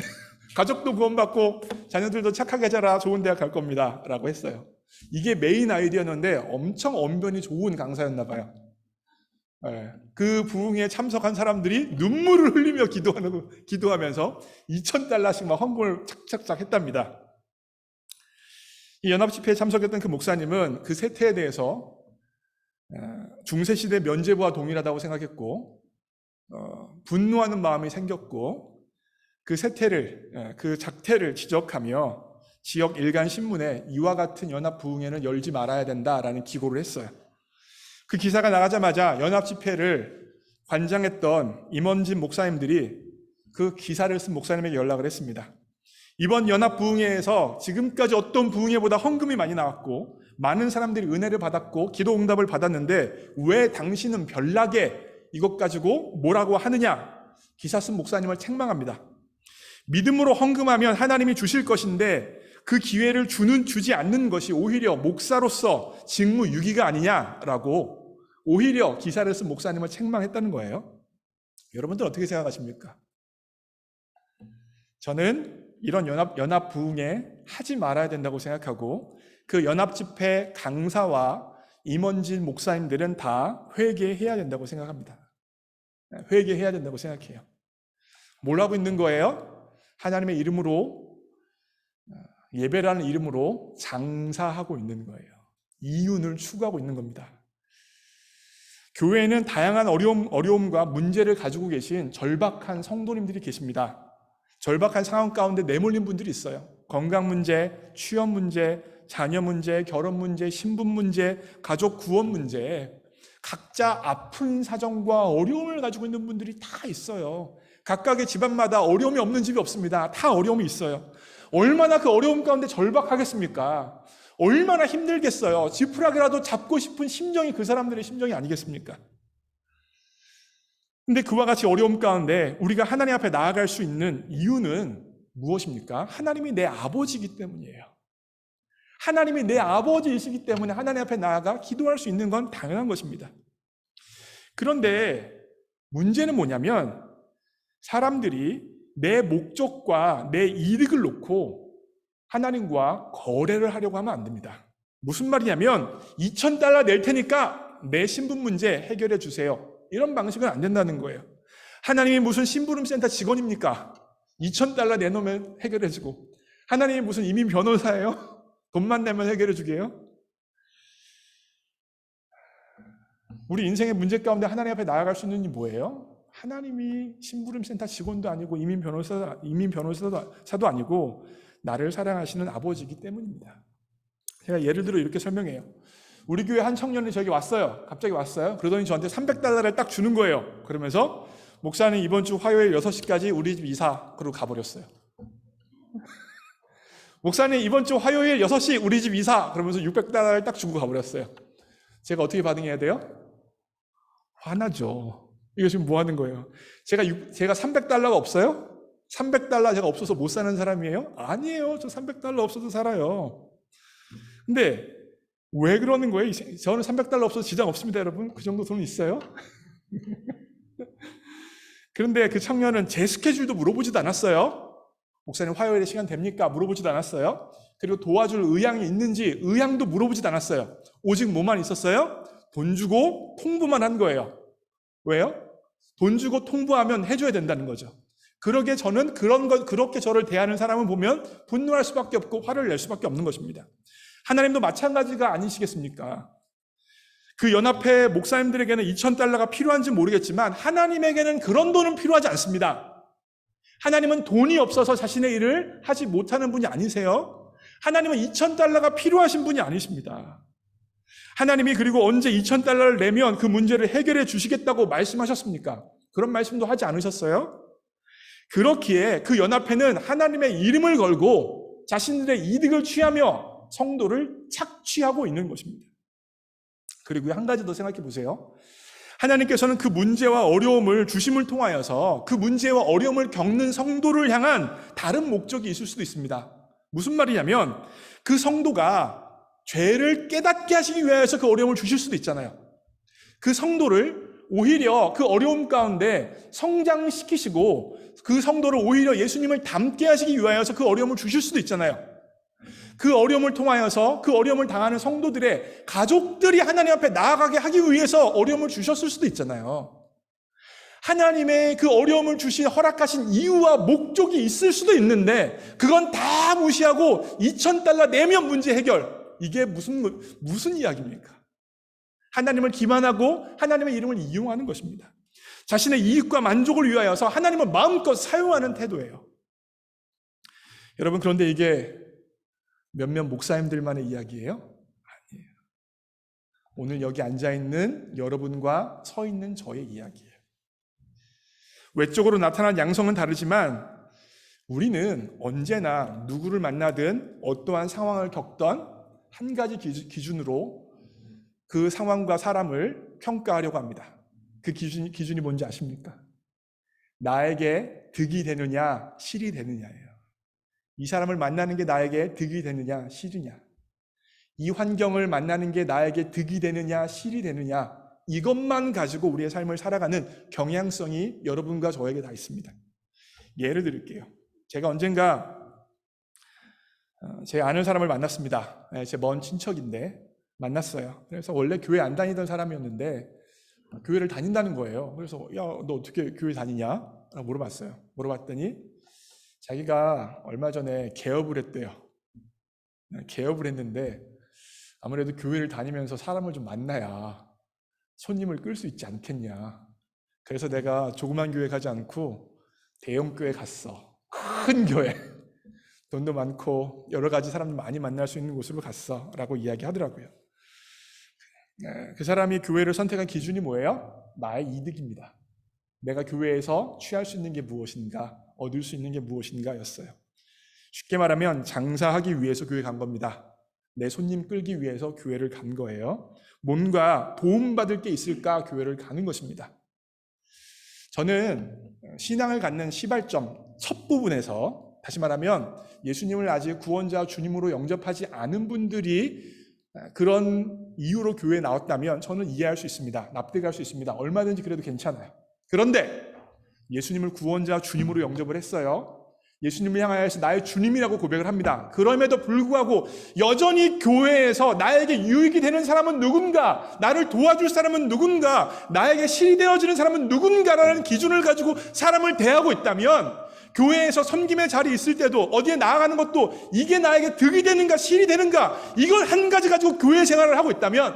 가족도 구원받고 자녀들도 착하게 자라 좋은 대학 갈 겁니다 라고 했어요. 이게 메인 아이디어였는데 엄청 언변이 좋은 강사였나 봐요. 그 부흥에 참석한 사람들이 눈물을 흘리며 기도하면서 $2,000씩 막 헌금을 착착착 했답니다. 이 연합집회에 참석했던 그 목사님은 그 세태에 대해서 중세시대 면죄부와 동일하다고 생각했고, 분노하는 마음이 생겼고, 그 세태를, 그 작태를 지적하며 지역 일간 신문에 이와 같은 연합 부흥회는 열지 말아야 된다라는 기고를 했어요. 그 기사가 나가자마자 연합 집회를 관장했던 임원진 목사님들이 그 기사를 쓴 목사님에게 연락을 했습니다. 이번 연합 부흥회에서 지금까지 어떤 부흥회보다 헌금이 많이 나왔고 많은 사람들이 은혜를 받았고 기도 응답을 받았는데 왜 당신은 별나게 이것 가지고 뭐라고 하느냐? 기사 쓴 목사님을 책망합니다. 믿음으로 헌금하면 하나님이 주실 것인데 그 기회를 주지 않는 것이 오히려 목사로서 직무 유기가 아니냐라고 오히려 기사를 쓴 목사님을 책망했다는 거예요. 여러분들 어떻게 생각하십니까? 저는 이런 연합 부흥회 하지 말아야 된다고 생각하고, 그 연합집회 강사와 임원진 목사님들은 다 회개해야 된다고 생각합니다. 회개해야 된다고 생각해요. 뭘 하고 있는 거예요? 하나님의 이름으로, 예배라는 이름으로 장사하고 있는 거예요. 이윤을 추구하고 있는 겁니다. 교회에는 다양한 어려움과 문제를 가지고 계신 절박한 성도님들이 계십니다. 절박한 상황 가운데 내몰린 분들이 있어요. 건강 문제, 취업 문제, 자녀 문제, 결혼 문제, 신분 문제, 가족 구원 문제, 각자 아픈 사정과 어려움을 가지고 있는 분들이 다 있어요. 각각의 집안마다 어려움이 없는 집이 없습니다. 다 어려움이 있어요. 얼마나 그 어려움 가운데 절박하겠습니까? 얼마나 힘들겠어요. 지푸라기라도 잡고 싶은 심정이 그 사람들의 심정이 아니겠습니까? 근데 그와 같이 어려움 가운데 우리가 하나님 앞에 나아갈 수 있는 이유는 무엇입니까? 하나님이 내 아버지이기 때문이에요. 하나님이 내 아버지이시기 때문에 하나님 앞에 나아가 기도할 수 있는 건 당연한 것입니다. 그런데 문제는 뭐냐면 사람들이 내 목적과 내 이득을 놓고 하나님과 거래를 하려고 하면 안 됩니다. 무슨 말이냐면 2,000달러 낼 테니까 내 신분 문제 해결해 주세요. 이런 방식은 안 된다는 거예요. 하나님이 무슨 심부름센터 직원입니까? 2,000달러 내놓으면 해결해 주고, 하나님이 무슨 이민 변호사예요? 돈만 내면 해결해 주게요? 우리 인생의 문제 가운데 하나님 앞에 나아갈 수 있는 게 뭐예요? 하나님이 심부름센터 직원도 아니고 이민 변호사도 아니고 나를 사랑하시는 아버지이기 때문입니다. 제가 예를 들어 이렇게 설명해요. 우리 교회 한 청년이 저기 왔어요. 갑자기 왔어요. 그러더니 저한테 300달러를 딱 주는 거예요. 그러면서 목사님 이번 주 화요일 6시까지 우리 집 이사, 그러고 가버렸어요. 목사님 이번 주 화요일 6시 우리 집 이사, 그러면서 600달러를 딱 주고 가버렸어요. 제가 어떻게 반응해야 돼요? 화나죠. 이거 지금 뭐 하는 거예요? 제가 300달러가 없어요? 300달러 제가 없어서 못 사는 사람이에요? 아니에요. 저 300달러 없어도 살아요. 근데 왜 그러는 거예요? 저는 300달러 없어서 지장 없습니다, 여러분. 그 정도 돈 있어요? 그런데 그 청년은 제 스케줄도 물어보지도 않았어요. 목사님 화요일에 시간 됩니까? 물어보지도 않았어요. 그리고 도와줄 의향이 있는지 의향도 물어보지도 않았어요. 오직 뭐만 있었어요? 돈 주고 통보만 한 거예요. 왜요? 돈 주고 통보하면 해줘야 된다는 거죠. 그러게 저는 그렇게 저를 대하는 사람을 보면 분노할 수밖에 없고 화를 낼 수밖에 없는 것입니다. 하나님도 마찬가지가 아니시겠습니까? 그 연합회 목사님들에게는 2,000달러가 필요한지 모르겠지만 하나님에게는 그런 돈은 필요하지 않습니다. 하나님은 돈이 없어서 자신의 일을 하지 못하는 분이 아니세요. 하나님은 2,000달러가 필요하신 분이 아니십니다. 하나님이 그리고 언제 2,000달러를 내면 그 문제를 해결해 주시겠다고 말씀하셨습니까? 그런 말씀도 하지 않으셨어요? 그렇기에 그 연합회는 하나님의 이름을 걸고 자신들의 이득을 취하며 성도를 착취하고 있는 것입니다. 그리고 한 가지 더 생각해 보세요. 하나님께서는 그 문제와 어려움을 주심을 통하여서 그 문제와 어려움을 겪는 성도를 향한 다른 목적이 있을 수도 있습니다. 무슨 말이냐면 그 성도가 죄를 깨닫게 하시기 위해서 그 어려움을 주실 수도 있잖아요. 그 성도를 오히려 그 어려움 가운데 성장시키시고 그 성도를 오히려 예수님을 닮게 하시기 위하여서 그 어려움을 주실 수도 있잖아요. 그 어려움을 통하여서 그 어려움을 당하는 성도들의 가족들이 하나님 앞에 나아가게 하기 위해서 어려움을 주셨을 수도 있잖아요. 하나님의 그 어려움을 허락하신 이유와 목적이 있을 수도 있는데 그건 다 무시하고 2,000달러 내면 문제 해결. 이게 무슨 이야기입니까? 하나님을 기만하고 하나님의 이름을 이용하는 것입니다. 자신의 이익과 만족을 위하여서 하나님을 마음껏 사용하는 태도예요. 여러분, 그런데 이게 몇몇 목사님들만의 이야기예요? 아니에요. 오늘 여기 앉아있는 여러분과 서 있는 저의 이야기예요. 외적으로 나타난 양성은 다르지만 우리는 언제나 누구를 만나든 어떠한 상황을 겪던 한 가지 기준으로 그 상황과 사람을 평가하려고 합니다. 그 기준이 뭔지 아십니까? 나에게 득이 되느냐, 실이 되느냐예요. 이 사람을 만나는 게 나에게 득이 되느냐, 실이냐. 이 환경을 만나는 게 나에게 득이 되느냐, 실이 되느냐. 이것만 가지고 우리의 삶을 살아가는 경향성이 여러분과 저에게 다 있습니다. 예를 들을게요. 제가 언젠가 제 아는 사람을 만났습니다. 제 먼 친척인데 만났어요. 그래서 원래 교회 안 다니던 사람이었는데 교회를 다닌다는 거예요. 그래서 야, 너 어떻게 교회 다니냐? 라고 물어봤어요. 물어봤더니 자기가 얼마 전에 개업을 했대요. 개업을 했는데 아무래도 교회를 다니면서 사람을 좀 만나야 손님을 끌 수 있지 않겠냐. 그래서 내가 조그만 교회 가지 않고 대형 교회 갔어. 큰 교회. 돈도 많고 여러 가지 사람들 많이 만날 수 있는 곳으로 갔어. 라고 이야기하더라고요. 그 사람이 교회를 선택한 기준이 뭐예요? 나의 이득입니다. 내가 교회에서 취할 수 있는 게 무엇인가, 얻을 수 있는 게 무엇인가 였어요. 쉽게 말하면 장사하기 위해서 교회 간 겁니다. 내 손님 끌기 위해서 교회를 간 거예요. 뭔가 도움받을 게 있을까 교회를 가는 것입니다. 저는 신앙을 갖는 시발점 첫 부분에서, 다시 말하면 예수님을 아직 구원자 주님으로 영접하지 않은 분들이 그런 이유로 교회에 나왔다면 저는 이해할 수 있습니다. 납득할 수 있습니다. 얼마든지 그래도 괜찮아요. 그런데 예수님을 구원자 주님으로 영접을 했어요. 예수님을 향하여서 나의 주님이라고 고백을 합니다. 그럼에도 불구하고 여전히 교회에서 나에게 유익이 되는 사람은 누군가, 나를 도와줄 사람은 누군가, 나에게 실이 되어지는 사람은 누군가라는 기준을 가지고 사람을 대하고 있다면, 교회에서 섬김의 자리에 있을 때도 어디에 나아가는 것도 이게 나에게 득이 되는가 실이 되는가, 이걸 한 가지 가지고 교회 생활을 하고 있다면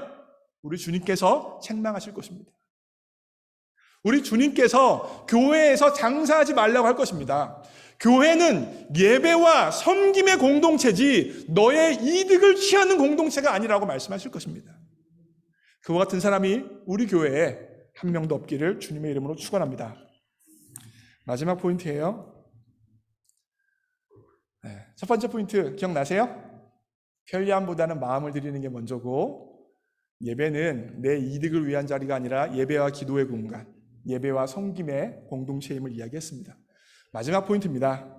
우리 주님께서 책망하실 것입니다. 우리 주님께서 교회에서 장사하지 말라고 할 것입니다. 교회는 예배와 섬김의 공동체지 너의 이득을 취하는 공동체가 아니라고 말씀하실 것입니다. 그와 같은 사람이 우리 교회에 한 명도 없기를 주님의 이름으로 축원합니다. 마지막 포인트예요. 첫 번째 포인트 기억나세요? 편리함보다는 마음을 드리는 게 먼저고, 예배는 내 이득을 위한 자리가 아니라 예배와 기도의 공간, 예배와 섬김의 공동체임을 이야기했습니다. 마지막 포인트입니다.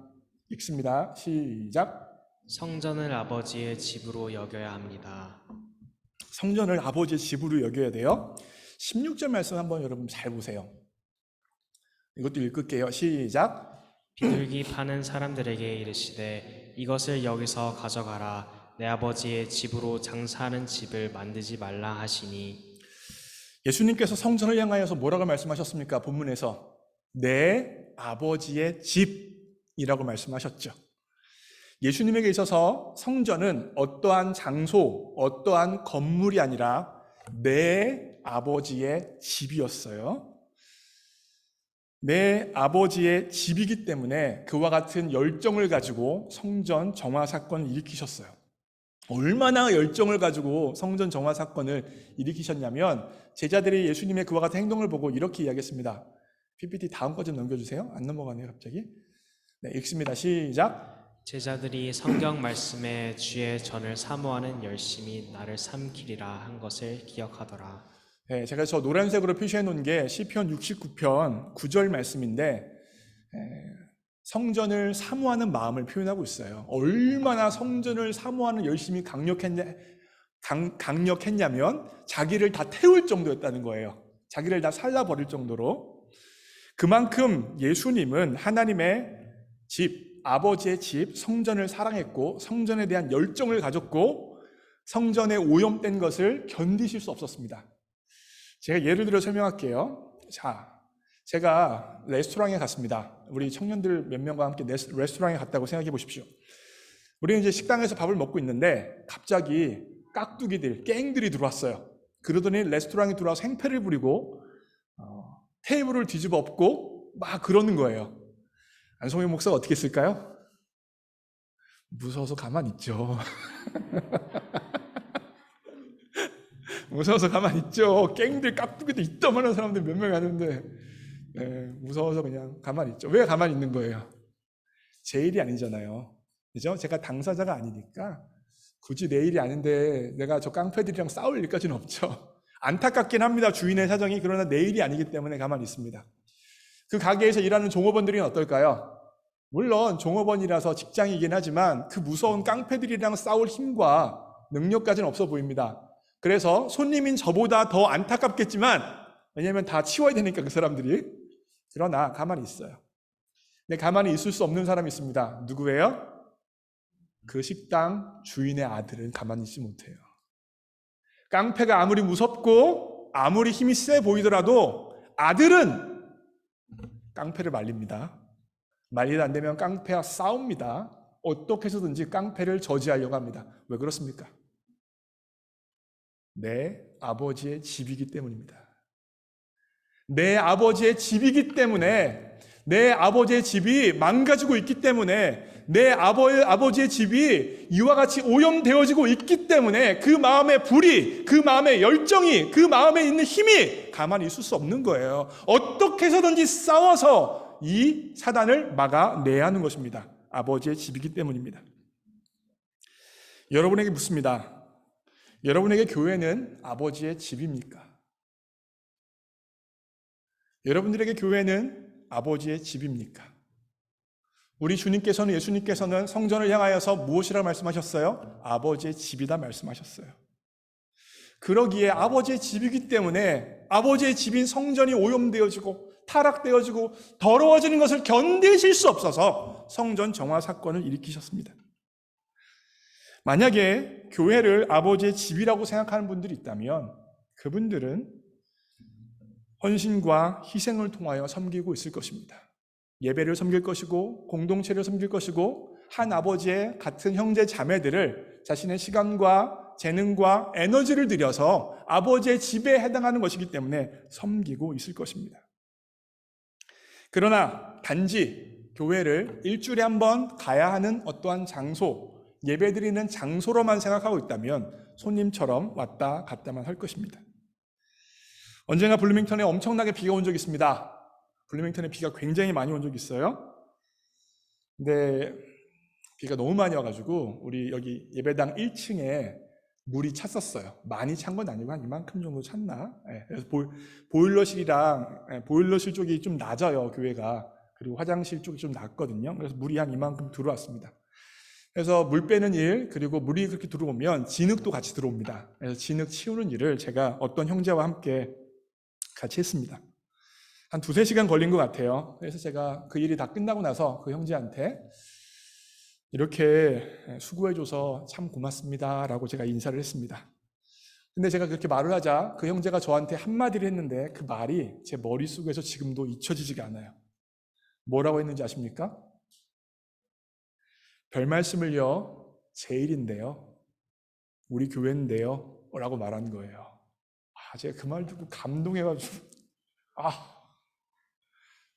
읽습니다. 시작. 성전을 아버지의 집으로 여겨야 합니다. 성전을 아버지의 집으로 여겨야 돼요. 16절 말씀 한번 여러분 잘 보세요. 이것도 읽을게요. 시작. 비둘기 파는 사람들에게 이르시되 이것을 여기서 가져가라. 내 아버지의 집으로 장사하는 집을 만들지 말라 하시니. 예수님께서 성전을 향하여서 뭐라고 말씀하셨습니까? 본문에서 내 아버지의 집이라고 말씀하셨죠. 예수님에게 있어서 성전은 어떠한 장소, 어떠한 건물이 아니라 내 아버지의 집이었어요. 내 아버지의 집이기 때문에 그와 같은 열정을 가지고 성전 정화 사건을 일으키셨어요. 얼마나 열정을 가지고 성전 정화 사건을 일으키셨냐면 제자들이 예수님의 그와 같은 행동을 보고 이렇게 이야기했습니다. PPT 다음 거 좀 넘겨주세요. 안 넘어가네요 갑자기. 네, 읽습니다. 시작. 제자들이 성경 말씀에 주의 전을 사모하는 열심히 나를 삼키리라 한 것을 기억하더라. 네, 제가 저 노란색으로 표시해 놓은 게 시편 69편 9절 말씀인데 성전을 사모하는 마음을 표현하고 있어요. 얼마나 성전을 사모하는 열심히 강력했냐면 자기를 다 태울 정도였다는 거예요. 자기를 다 살라버릴 정도로. 그만큼 예수님은 하나님의 집, 아버지의 집, 성전을 사랑했고 성전에 대한 열정을 가졌고 성전에 오염된 것을 견디실 수 없었습니다. 제가 예를 들어 설명할게요. 자, 제가 레스토랑에 갔습니다. 우리 청년들 몇 명과 함께 레스토랑에 갔다고 생각해 보십시오. 우리는 이제 식당에서 밥을 먹고 있는데 갑자기 깍두기들, 갱들이 들어왔어요. 그러더니 레스토랑에 들어와서 행패를 부리고 테이블을 뒤집어 엎고 막 그러는 거예요. 안성희 목사가 어떻게 했을까요? 무서워서 가만히 있죠. 무서워서 가만히 있죠. 갱들, 깍두기도 이따만한 사람들 몇 명이 하는데 무서워서 그냥 가만히 있죠. 왜 가만히 있는 거예요? 제 일이 아니잖아요. 그죠? 제가 당사자가 아니니까 굳이 내 일이 아닌데 내가 저 깡패들이랑 싸울 일까지는 없죠. 안타깝긴 합니다. 주인의 사정이. 그러나 내 일이 아니기 때문에 가만히 있습니다. 그 가게에서 일하는 종업원들은 어떨까요? 물론 종업원이라서 직장이긴 하지만 그 무서운 깡패들이랑 싸울 힘과 능력까지는 없어 보입니다. 그래서 손님인 저보다 더 안타깝겠지만, 왜냐하면 다 치워야 되니까 그 사람들이. 그러나 가만히 있어요. 근데 가만히 있을 수 없는 사람이 있습니다. 누구예요? 그 식당 주인의 아들은 가만히 있지 못해요. 깡패가 아무리 무섭고 아무리 힘이 세 보이더라도 아들은 깡패를 말립니다. 말리다 안 되면 깡패와 싸웁니다. 어떻게 해서든지 깡패를 저지하려고 합니다. 왜 그렇습니까? 내 아버지의 집이기 때문입니다. 내 아버지의 집이기 때문에, 내 아버지의 집이 망가지고 있기 때문에, 내 아버지의 집이 이와 같이 오염되어지고 있기 때문에 그 마음의 불이, 그 마음의 열정이, 그 마음에 있는 힘이 가만히 있을 수 없는 거예요. 어떻게 해서든지 싸워서 이 사단을 막아내야 하는 것입니다. 아버지의 집이기 때문입니다. 여러분에게 묻습니다. 여러분에게 교회는 아버지의 집입니까? 여러분들에게 교회는 아버지의 집입니까? 우리 주님께서는, 예수님께서는 성전을 향하여서 무엇이라고 말씀하셨어요? 아버지의 집이다 말씀하셨어요. 그러기에 아버지의 집이기 때문에 아버지의 집인 성전이 오염되어지고 타락되어지고 더러워지는 것을 견디실 수 없어서 성전 정화 사건을 일으키셨습니다. 만약에 교회를 아버지의 집이라고 생각하는 분들이 있다면 그분들은 헌신과 희생을 통하여 섬기고 있을 것입니다. 예배를 섬길 것이고 공동체를 섬길 것이고 한 아버지의 같은 형제 자매들을 자신의 시간과 재능과 에너지를 들여서 아버지의 집에 해당하는 것이기 때문에 섬기고 있을 것입니다. 그러나 단지 교회를 일주일에 한 번 가야 하는 어떠한 장소, 예배드리는 장소로만 생각하고 있다면 손님처럼 왔다 갔다만 할 것입니다. 언젠가 블루밍턴에 엄청나게 비가 온 적이 있습니다. 블루밍턴에 비가 굉장히 많이 온 적이 있어요. 근데 비가 너무 많이 와가지고 우리 여기 예배당 1층에 물이 찼었어요. 많이 찬 건 아니고 한 이만큼 정도 찼나? 그래서 보일러실 쪽이 좀 낮아요, 교회가. 그리고 화장실 쪽이 좀 낮거든요. 그래서 물이 한 이만큼 들어왔습니다. 그래서 물 빼는 일, 그리고 물이 그렇게 들어오면 진흙도 같이 들어옵니다. 그래서 진흙 치우는 일을 제가 어떤 형제와 함께 같이 했습니다. 한 2-3시간 걸린 것 같아요. 그래서 제가 그 일이 다 끝나고 나서 그 형제한테 이렇게 수고해줘서 참 고맙습니다 라고 제가 인사를 했습니다. 근데 제가 그렇게 말을 하자 그 형제가 저한테 한마디를 했는데 그 말이 제 머릿속에서 지금도 잊혀지지가 않아요. 뭐라고 했는지 아십니까? 별 말씀을요, 제 일인데요, 우리 교회인데요 라고 말한 거예요. 제가 그 말 듣고 감동해가지고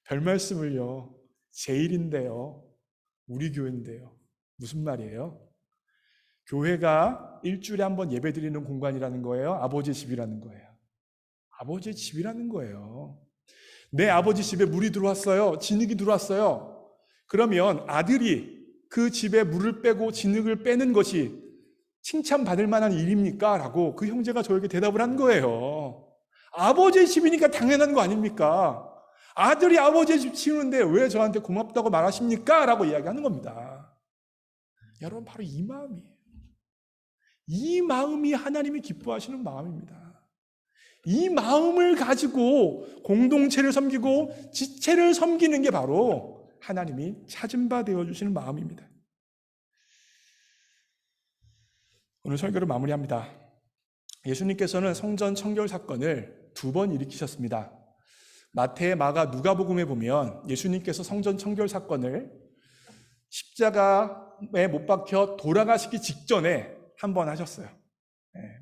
별 말씀을요, 제 일인데요, 우리 교회인데요. 무슨 말이에요? 교회가 일주일에 한 번 예배드리는 공간이라는 거예요? 아버지의 집이라는 거예요? 아버지의 집이라는 거예요. 내 아버지 집에 물이 들어왔어요. 진흙이 들어왔어요. 그러면 아들이 그 집에 물을 빼고 진흙을 빼는 것이 칭찬받을 만한 일입니까? 라고 그 형제가 저에게 대답을 한 거예요. 아버지의 집이니까 당연한 거 아닙니까? 아들이 아버지의 집 치우는데 왜 저한테 고맙다고 말하십니까? 라고 이야기하는 겁니다. 여러분, 바로 이 마음이에요. 이 마음이 하나님이 기뻐하시는 마음입니다. 이 마음을 가지고 공동체를 섬기고 지체를 섬기는 게 바로 하나님이 찾은 바 되어주시는 마음입니다. 오늘 설교를 마무리합니다. 예수님께서는 성전 청결 사건을 2번 일으키셨습니다. 마태, 마가, 누가복음에 보면 예수님께서 성전 청결 사건을 십자가에 못 박혀 돌아가시기 직전에 한 번 하셨어요.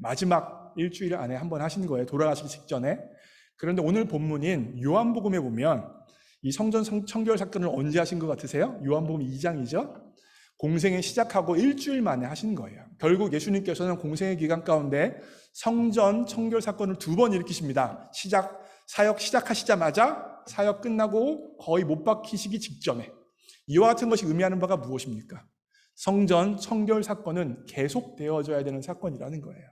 마지막 일주일 안에 한 번 하신 거예요. 돌아가시기 직전에. 그런데 오늘 본문인 요한복음에 보면 이 성전 청결 사건을 언제 하신 것 같으세요? 요한복음 2장이죠. 공생에 시작하고 일주일 만에 하신 거예요. 결국 예수님께서는 공생의 기간 가운데 성전 청결 사건을 2번 일으키십니다. 사역 시작하시자마자 사역 끝나고 거의 못 박히시기 직전에. 이와 같은 것이 의미하는 바가 무엇입니까? 성전 청결 사건은 계속되어져야 되는 사건이라는 거예요.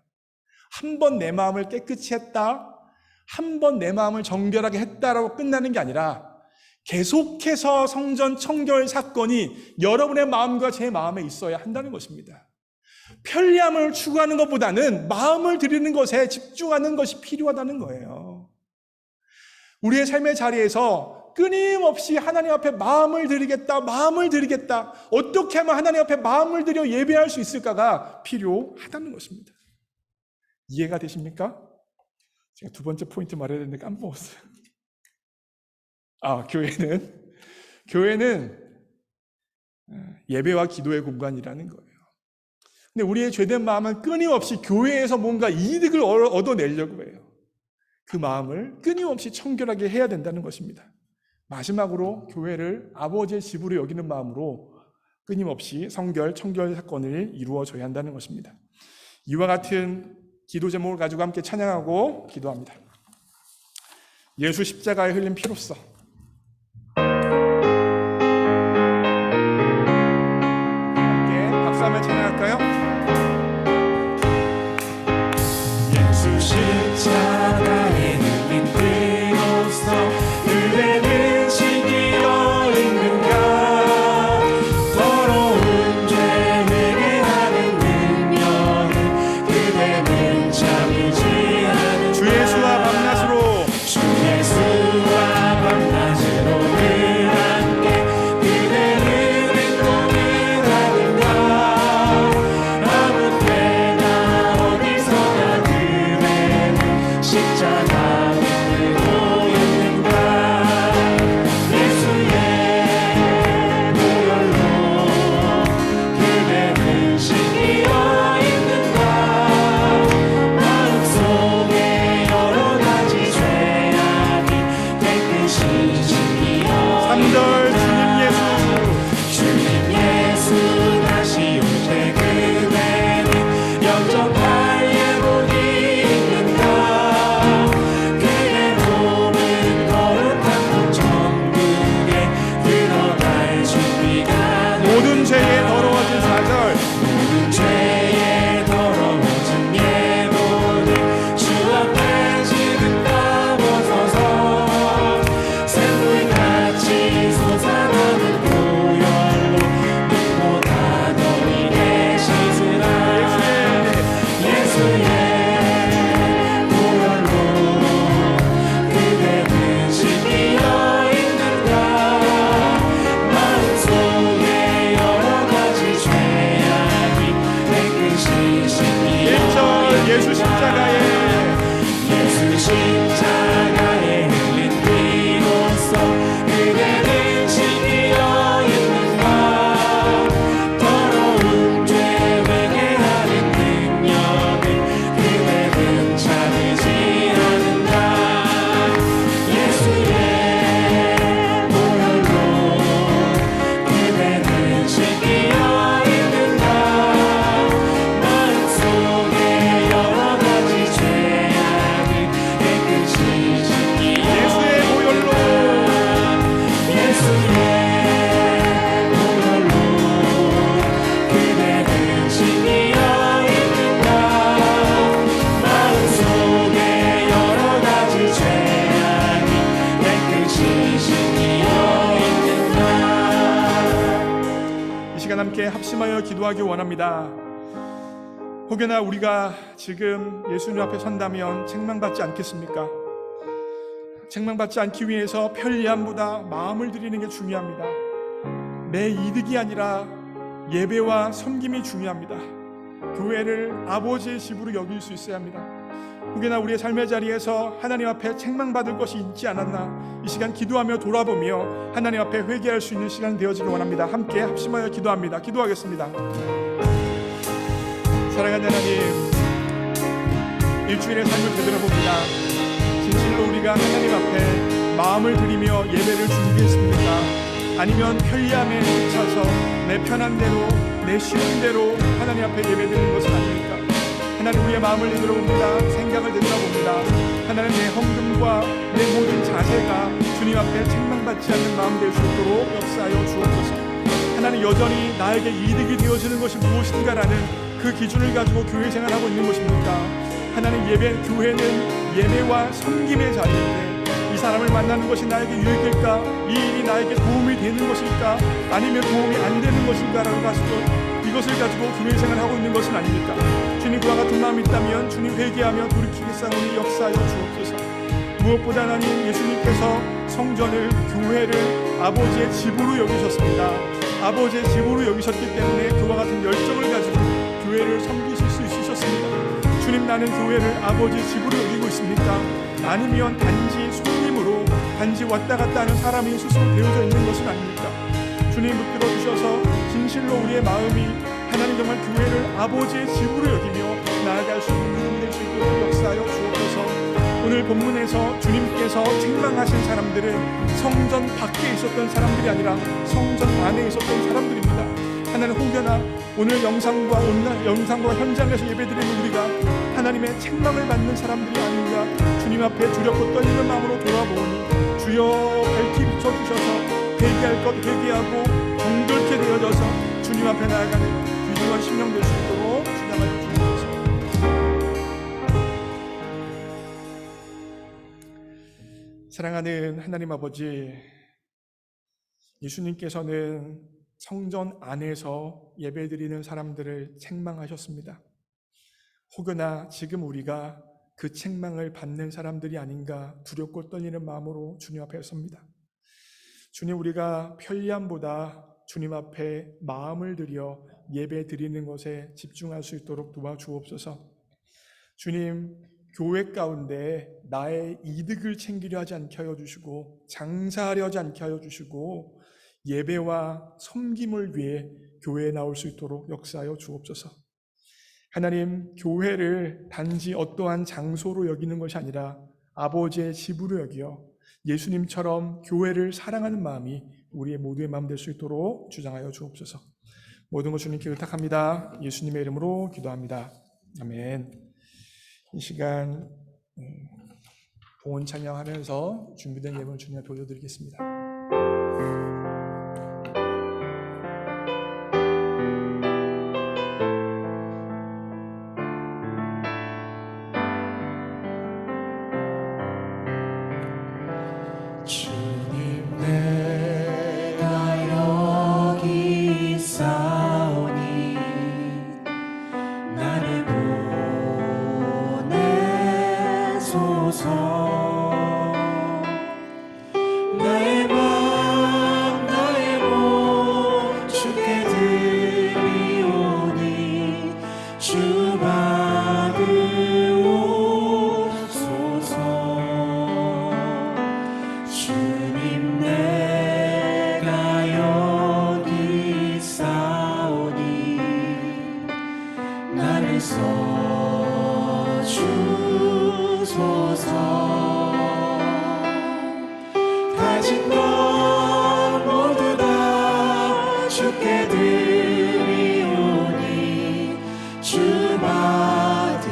한 번 내 마음을 깨끗이 했다, 한 번 내 마음을 정결하게 했다라고 끝나는 게 아니라 계속해서 성전 청결 사건이 여러분의 마음과 제 마음에 있어야 한다는 것입니다. 편리함을 추구하는 것보다는 마음을 드리는 것에 집중하는 것이 필요하다는 거예요. 우리의 삶의 자리에서 끊임없이 하나님 앞에 마음을 드리겠다. 어떻게 하면 하나님 앞에 마음을 들여 예배할 수 있을까가 필요하다는 것입니다. 이해가 되십니까? 제가 두 번째 포인트 말해야 되는데 까먹었어요. 교회는 예배와 기도의 공간이라는 거예요. 근데 우리의 죄된 마음은 끊임없이 교회에서 뭔가 이득을 얻어내려고 해요. 그 마음을 끊임없이 청결하게 해야 된다는 것입니다. 마지막으로 교회를 아버지의 집으로 여기는 마음으로 끊임없이 청결 사건을 이루어져야 한다는 것입니다. 이와 같은 기도 제목을 가지고 함께 찬양하고 기도합니다. 예수 십자가에 흘린 피로써 함께 박수하며 찬양할까요? 예수 십자가에 흘린 피로써 그대는 신기어 있는가. 더러운 죄 회개하는 능력은 그대는 참이지 않는가. 주 예수와 밤낮으로 주 예수와 밤낮으로 늘 함께 그대는 행동을 하는가. 아무 때나 어디서나 그대는 십자가 들고 있는가. 예수의 보혈로 그대는 신기어 있는가. 마음속에 여러 가지 죄악이 깨끗이 신기어 3절 주님 예수 다시 올 때 그대는 영접할 예복이 있는가. 그대 몸은 거룩한 복 천국에 들어갈 준비가 모든 죄에 더러워진 4절 모든 죄에 더러워진 예복을 주 앞에 지금 담아서서 샘물같이 솟아나는 보혈로 눈보다 더 이게 씻으라. 예수의 보혈로 그대는 신기어 있는가. 마음속에 여러 가지 죄악이 깨끗이 신기어 1절 예수 십자가에 예수 십자가에 흘린 피로써 그대는 신기어 있는가. 더러운 죄 회개하는 능력은 그대는 참이지 않는가. 예수의 보혈로 그대는 신기어 있는가. 마음속에 여러 가지 죄악이 깨끗이 신기어 예수의 보혈로 예수의 보혈로 그대는 신기어 있는가. 마음속에 여러 가지 죄악이 깨끗이 신기어 있는가. 이 시간 함께 합심하여 기도하기 원합니다. 혹여나 우리가 지금 예수님 앞에 선다면 책망받지 않겠습니까? 책망받지 않기 위해서 편리함보다 마음을 드리는 게 중요합니다. 내 이득이 아니라 예배와 섬김이 중요합니다. 교회를 아버지의 집으로 여길 수 있어야 합니다. 혹여나 우리의 삶의 자리에서 하나님 앞에 책망받을 것이 있지 않았나, 이 시간 기도하며 돌아보며 하나님 앞에 회개할 수 있는 시간 되어지기 원합니다. 함께 합심하여 기도합니다. 기도하겠습니다. 사랑하는 하나님, 일주일의 삶을 되돌아봅니다. 진실로 우리가 하나님 앞에 마음을 들이며 예배를 준비했습니까? 아니면 편리함에 지쳐서 내 편한 대로, 내 쉬운 대로 하나님 앞에 예배드리는 것은 아닙니까? 하나님, 우리의 마음을 되돌아봅니다. 생각을 되돌아봅니다. 하나님, 내 헌금과 내 모든 자세가 주님 앞에 책망받지 않는 마음 될 수 있도록 역사하여 주옵소서. 하나님, 여전히 나에게 이득이 되어지는 것이 무엇인가라는 그 기준을 가지고 교회 생활하고 있는 것입니까? 하나님, 교회는 예배와 섬김의 자리인데 이 사람을 만나는 것이 나에게 유익일까? 이 일이 나에게 도움이 되는 것일까? 아니면 도움이 안 되는 것일까라고 가지고 이것을 가지고 교회 생활하고 있는 것은 아닙니까? 주님, 그와 같은 마음이 있다면 주님 회개하며 돌이키겠사오니 역사하여 주옵소서. 무엇보다 하나님 예수님께서 성전을, 교회를 아버지의 집으로 여기셨습니다. 아버지의 집으로 여기셨기 때문에 그와 같은 열정을 가지고 교회를 섬기실 수 있으셨습니다. 주님, 나는 교회를 아버지의 집으로 여기고 있습니까? 아니면 단지 손님으로, 단지 왔다 갔다 하는 사람이 스스로 되어져 있는 것은 아닙니까? 주님 붙들어 주셔서 진실로 우리의 마음이 하나님 정말 교회를 아버지의 집으로 여기며 나아갈 수 있는 믿음 될 수 있도록 역사하여 주옵소서. 오늘 본문에서 주님께서 책망하신 사람들은 성전 밖에 있었던 사람들이 아니라 성전 안에 있었던 사람들입니다. 하나님, 혹여나 오늘 영상과 현장에서 예배드리는 우리가 하나님의 책망을 받는 사람들이 아닌가 주님 앞에 두렵고 떨리는 마음으로 돌아보니 주여 밝히 비춰주셔서 회개할 것 회개하고 정결케 되어져서 주님 앞에 나아가는 귀중한 심령 될 수 있도록 주장하여 주옵소서. 사랑하는 하나님 아버지, 예수님께서는 성전 안에서 예배드리는 사람들을 책망하셨습니다. 혹여나 지금 우리가 그 책망을 받는 사람들이 아닌가 두렵고 떨리는 마음으로 주님 앞에 섭니다. 주님, 우리가 편리함보다 주님 앞에 마음을 들여 예배 드리는 것에 집중할 수 있도록 도와주옵소서. 주님, 교회 가운데 나의 이득을 챙기려 하지 않게 하여 주시고 장사하려 하지 않게 하여 주시고 예배와 섬김을 위해 교회에 나올 수 있도록 역사하여 주옵소서. 하나님, 교회를 단지 어떠한 장소로 여기는 것이 아니라 아버지의 집으로 여기어 예수님처럼 교회를 사랑하는 마음이 우리의 모두의 마음 될 수 있도록 주장하여 주옵소서. 모든 것 주님께 의탁합니다. 예수님의 이름으로 기도합니다. 아멘. 이 시간 봉헌 찬양하면서 준비된 예물을 주님 앞에 올려드리겠습니다. 주님, 내가 여기 있사오니 나를 보내소서. 나의 맘 나의 몸 주께 드리오니 주 받으옵소서. 주님, 내가 여기 있사오니 나를 써주소서. 가진 것 모두 다 주께 드리오니 주 받으옵소서.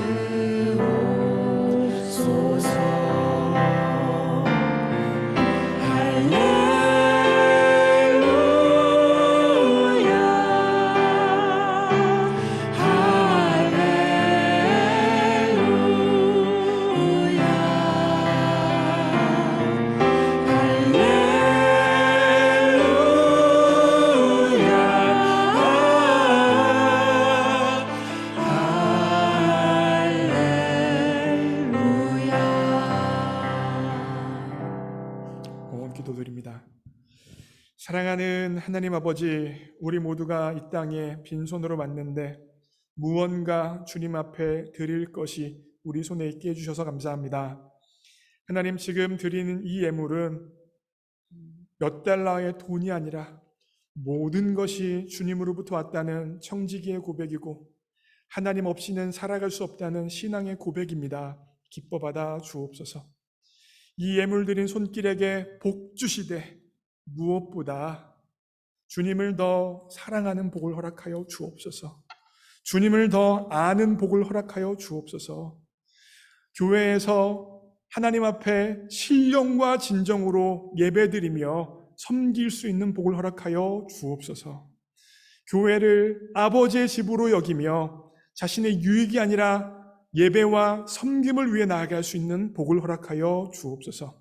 기도드립니다. 사랑하는 하나님 아버지, 우리 모두가 이 땅에 빈손으로 왔는데 무언가 주님 앞에 드릴 것이 우리 손에 있게 해주셔서 감사합니다. 하나님, 지금 드리는 이 예물은 몇 달러의 돈이 아니라 모든 것이 주님으로부터 왔다는 청지기의 고백이고 하나님 없이는 살아갈 수 없다는 신앙의 고백입니다. 기뻐 받아 주옵소서. 이 예물 드린 손길에게 복 주시되 무엇보다 주님을 더 사랑하는 복을 허락하여 주옵소서. 주님을 더 아는 복을 허락하여 주옵소서. 교회에서 하나님 앞에 신령과 진정으로 예배드리며 섬길 수 있는 복을 허락하여 주옵소서. 교회를 아버지의 집으로 여기며 자신의 유익이 아니라 예배와 섬김을 위해 나아갈 수 있는 복을 허락하여 주옵소서.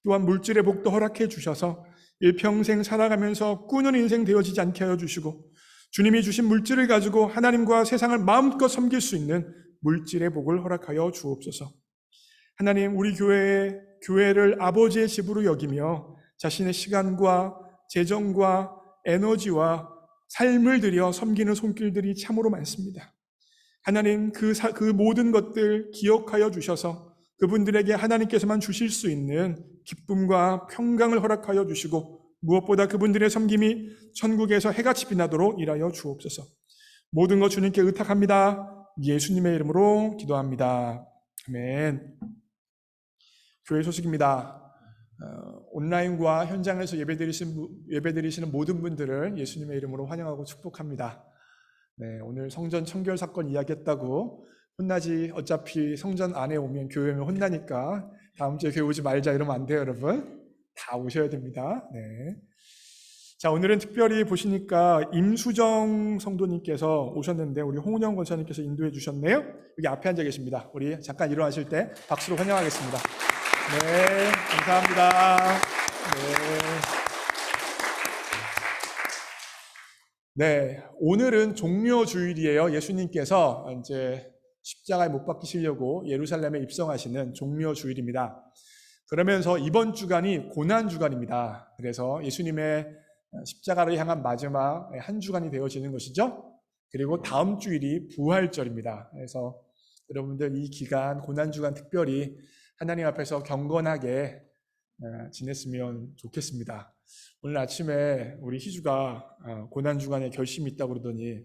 또한 물질의 복도 허락해 주셔서 일평생 살아가면서 꾸는 인생 되어지지 않게 하여 주시고 주님이 주신 물질을 가지고 하나님과 세상을 마음껏 섬길 수 있는 물질의 복을 허락하여 주옵소서. 하나님, 우리 교회에 교회를 아버지의 집으로 여기며 자신의 시간과 재정과 에너지와 삶을 들여 섬기는 손길들이 참으로 많습니다. 하나님 그 모든 것들 기억하여 주셔서 그분들에게 하나님께서만 주실 수 있는 기쁨과 평강을 허락하여 주시고 무엇보다 그분들의 섬김이 천국에서 해같이 빛나도록 일하여 주옵소서. 모든 것 주님께 의탁합니다. 예수님의 이름으로 기도합니다. 아멘. 교회 소식입니다. 온라인과 현장에서 예배드리시는 모든 분들을 예수님의 이름으로 환영하고 축복합니다. 네, 오늘 성전 청결 사건 이야기했다고 혼나지, 어차피 성전 안에 오면 교회 오면 혼나니까 다음 주에 교회 오지 말자 이러면 안 돼요, 여러분. 다 오셔야 됩니다. 네. 자, 오늘은 특별히 보시니까 임수정 성도님께서 오셨는데 우리 홍은영 권사님께서 인도해 주셨네요. 여기 앞에 앉아 계십니다. 우리 잠깐 일어나실 때 박수로 환영하겠습니다. 네, 감사합니다. 네, 오늘은 종묘주일이에요. 예수님께서 이제 십자가에 못 박히시려고 예루살렘에 입성하시는 종묘주일입니다. 그러면서 이번 주간이 고난주간입니다. 그래서 예수님의 십자가를 향한 마지막 한 주간이 되어지는 것이죠. 그리고 다음 주일이 부활절입니다. 그래서 여러분들 이 기간 고난주간 특별히 하나님 앞에서 경건하게 지냈으면 좋겠습니다. 오늘 아침에 우리 희주가 고난주간에 결심이 있다고 그러더니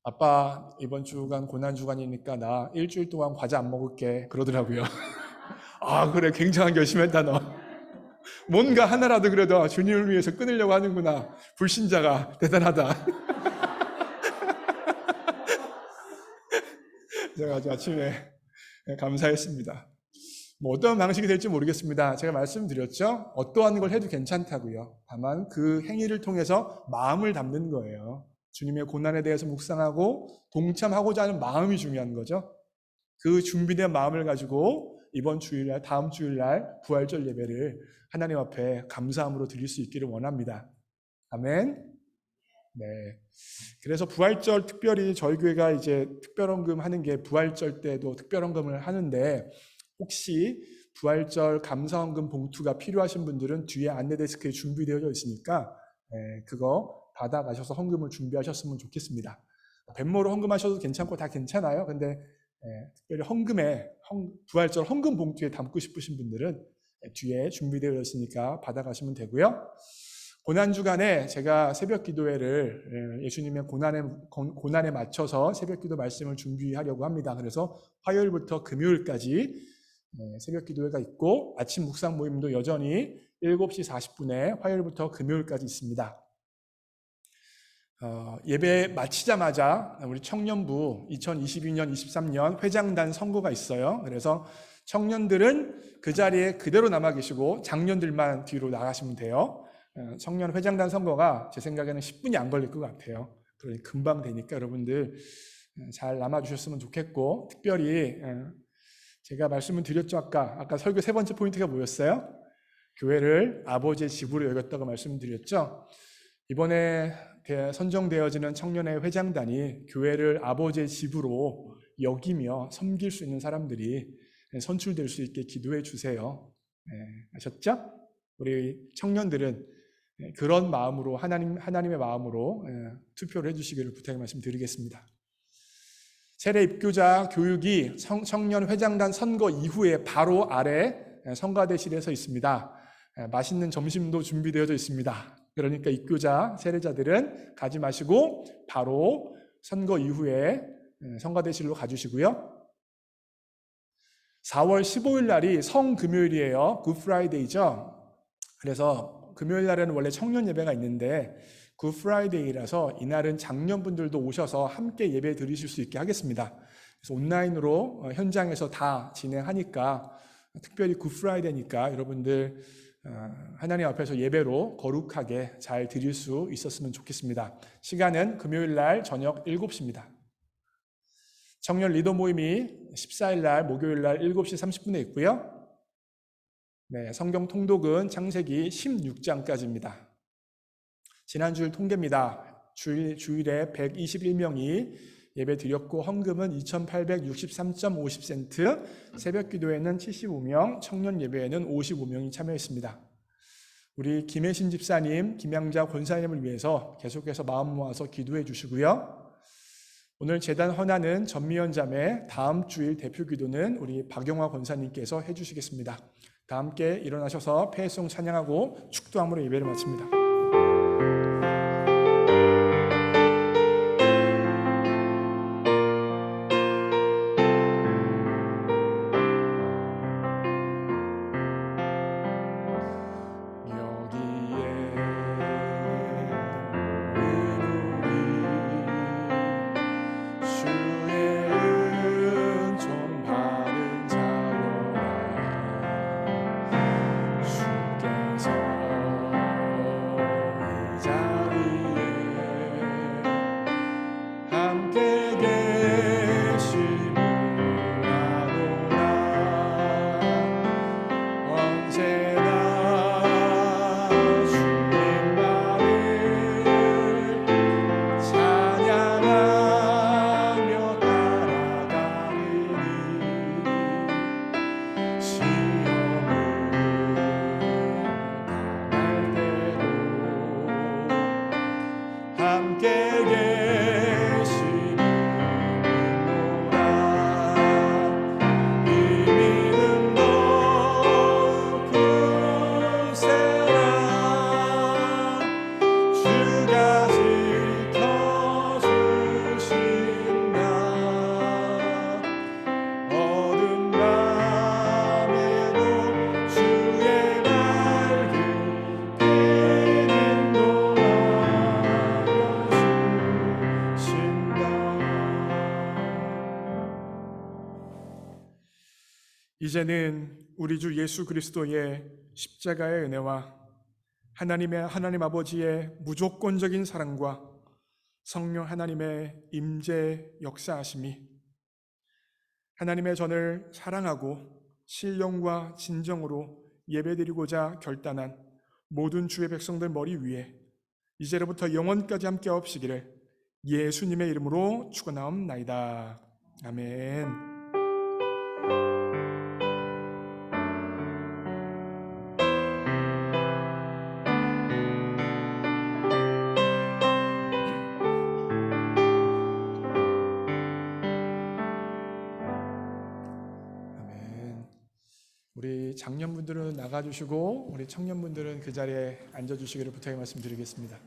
아빠 이번 주간 고난주간이니까 나 일주일 동안 과자 안 먹을게 그러더라고요. 아 그래 굉장한 결심했다 너. 뭔가 하나라도 그래도 주님을 위해서 끊으려고 하는구나. 불신자가 대단하다. 제가 아침에 감사했습니다. 뭐 어떠한 방식이 될지 모르겠습니다. 제가 말씀드렸죠. 어떠한 걸 해도 괜찮다고요. 다만 그 행위를 통해서 마음을 담는 거예요. 주님의 고난에 대해서 묵상하고 동참하고자 하는 마음이 중요한 거죠. 그 준비된 마음을 가지고 이번 주일날, 다음 주일날 부활절 예배를 하나님 앞에 감사함으로 드릴 수 있기를 원합니다. 아멘. 네. 그래서 부활절 특별히 저희 교회가 이제 특별헌금 하는 게 부활절 때도 특별헌금을 하는데 혹시 부활절 감사헌금 봉투가 필요하신 분들은 뒤에 안내 데스크에 준비되어 있으니까 그거 받아가셔서 헌금을 준비하셨으면 좋겠습니다. 뱃모로 헌금하셔도 괜찮고 다 괜찮아요. 근데 특별히 부활절 헌금 봉투에 담고 싶으신 분들은 뒤에 준비되어 있으니까 받아가시면 되고요. 고난주간에 제가 새벽 기도회를 예수님의 고난에 맞춰서 새벽 기도 말씀을 준비하려고 합니다. 그래서 화요일부터 금요일까지 새벽 기도회가 있고 아침 묵상 모임도 여전히 7시 40분에 화요일부터 금요일까지 있습니다. 예배 마치자마자 우리 청년부 2022년, 23년 회장단 선거가 있어요. 그래서 청년들은 그 자리에 그대로 남아 계시고 장년들만 뒤로 나가시면 돼요. 청년 회장단 선거가 제 생각에는 10분이 안 걸릴 것 같아요. 그러니 금방 되니까 여러분들 잘 남아주셨으면 좋겠고 특별히 제가 말씀을 드렸죠. 아까 설교 세 번째 포인트가 뭐였어요? 교회를 아버지의 집으로 여겼다고 말씀드렸죠. 이번에 선정되어지는 청년의 회장단이 교회를 아버지의 집으로 여기며 섬길 수 있는 사람들이 선출될 수 있게 기도해 주세요. 아셨죠? 우리 청년들은 그런 마음으로 하나님의 마음으로 투표를 해주시기를 부탁의 말씀 드리겠습니다. 세례 입교자 교육이 청년 회장단 선거 이후에 바로 아래 성가대실에서 있습니다. 맛있는 점심도 준비되어져 있습니다. 그러니까 입교자 세례자들은 가지 마시고 바로 선거 이후에 성가대실로 가주시고요. 4월 15일 날이 성금요일이에요. 굿프라이데이죠. 그래서 금요일 날에는 원래 청년 예배가 있는데 굿프라이데이라서 이날은 장년분들도 오셔서 함께 예배 드리실 수 있게 하겠습니다. 그래서 온라인으로 현장에서 다 진행하니까 특별히 굿프라이데이니까 여러분들 하나님 앞에서 예배로 거룩하게 잘 드릴 수 있었으면 좋겠습니다. 시간은 금요일 날 저녁 7시입니다. 청년 리더 모임이 14일 날 목요일 날 7시 30분에 있고요. 네, 성경 통독은 창세기 16장까지입니다. 지난주일 통계입니다. 주일에 121명이 예배 드렸고 헌금은 2,863.50센트, 새벽 기도에는 75명, 청년 예배에는 55명이 참여했습니다. 우리 김혜신 집사님, 김양자 권사님을 위해서 계속해서 마음 모아서 기도해 주시고요. 오늘 제단 헌화는 전미연 자매, 다음 주일 대표 기도는 우리 박영화 권사님께서 해주시겠습니다. 다 함께 일어나셔서 폐송 찬양하고 축도함으로 예배를 마칩니다. 이제는 우리 주 예수 그리스도의 십자가의 은혜와 하나님 아버지의 무조건적인 사랑과 성령 하나님의 임재 역사하심이 하나님의 전을 사랑하고 신령과 진정으로 예배드리고자 결단한 모든 주의 백성들 머리 위에 이제로부터 영원까지 함께 없으시기를 예수님의 이름으로 축원하옵나이다. 아멘. 우리 장년분들은 나가주시고 우리 청년분들은 그 자리에 앉아주시기를 부탁의 말씀드리겠습니다.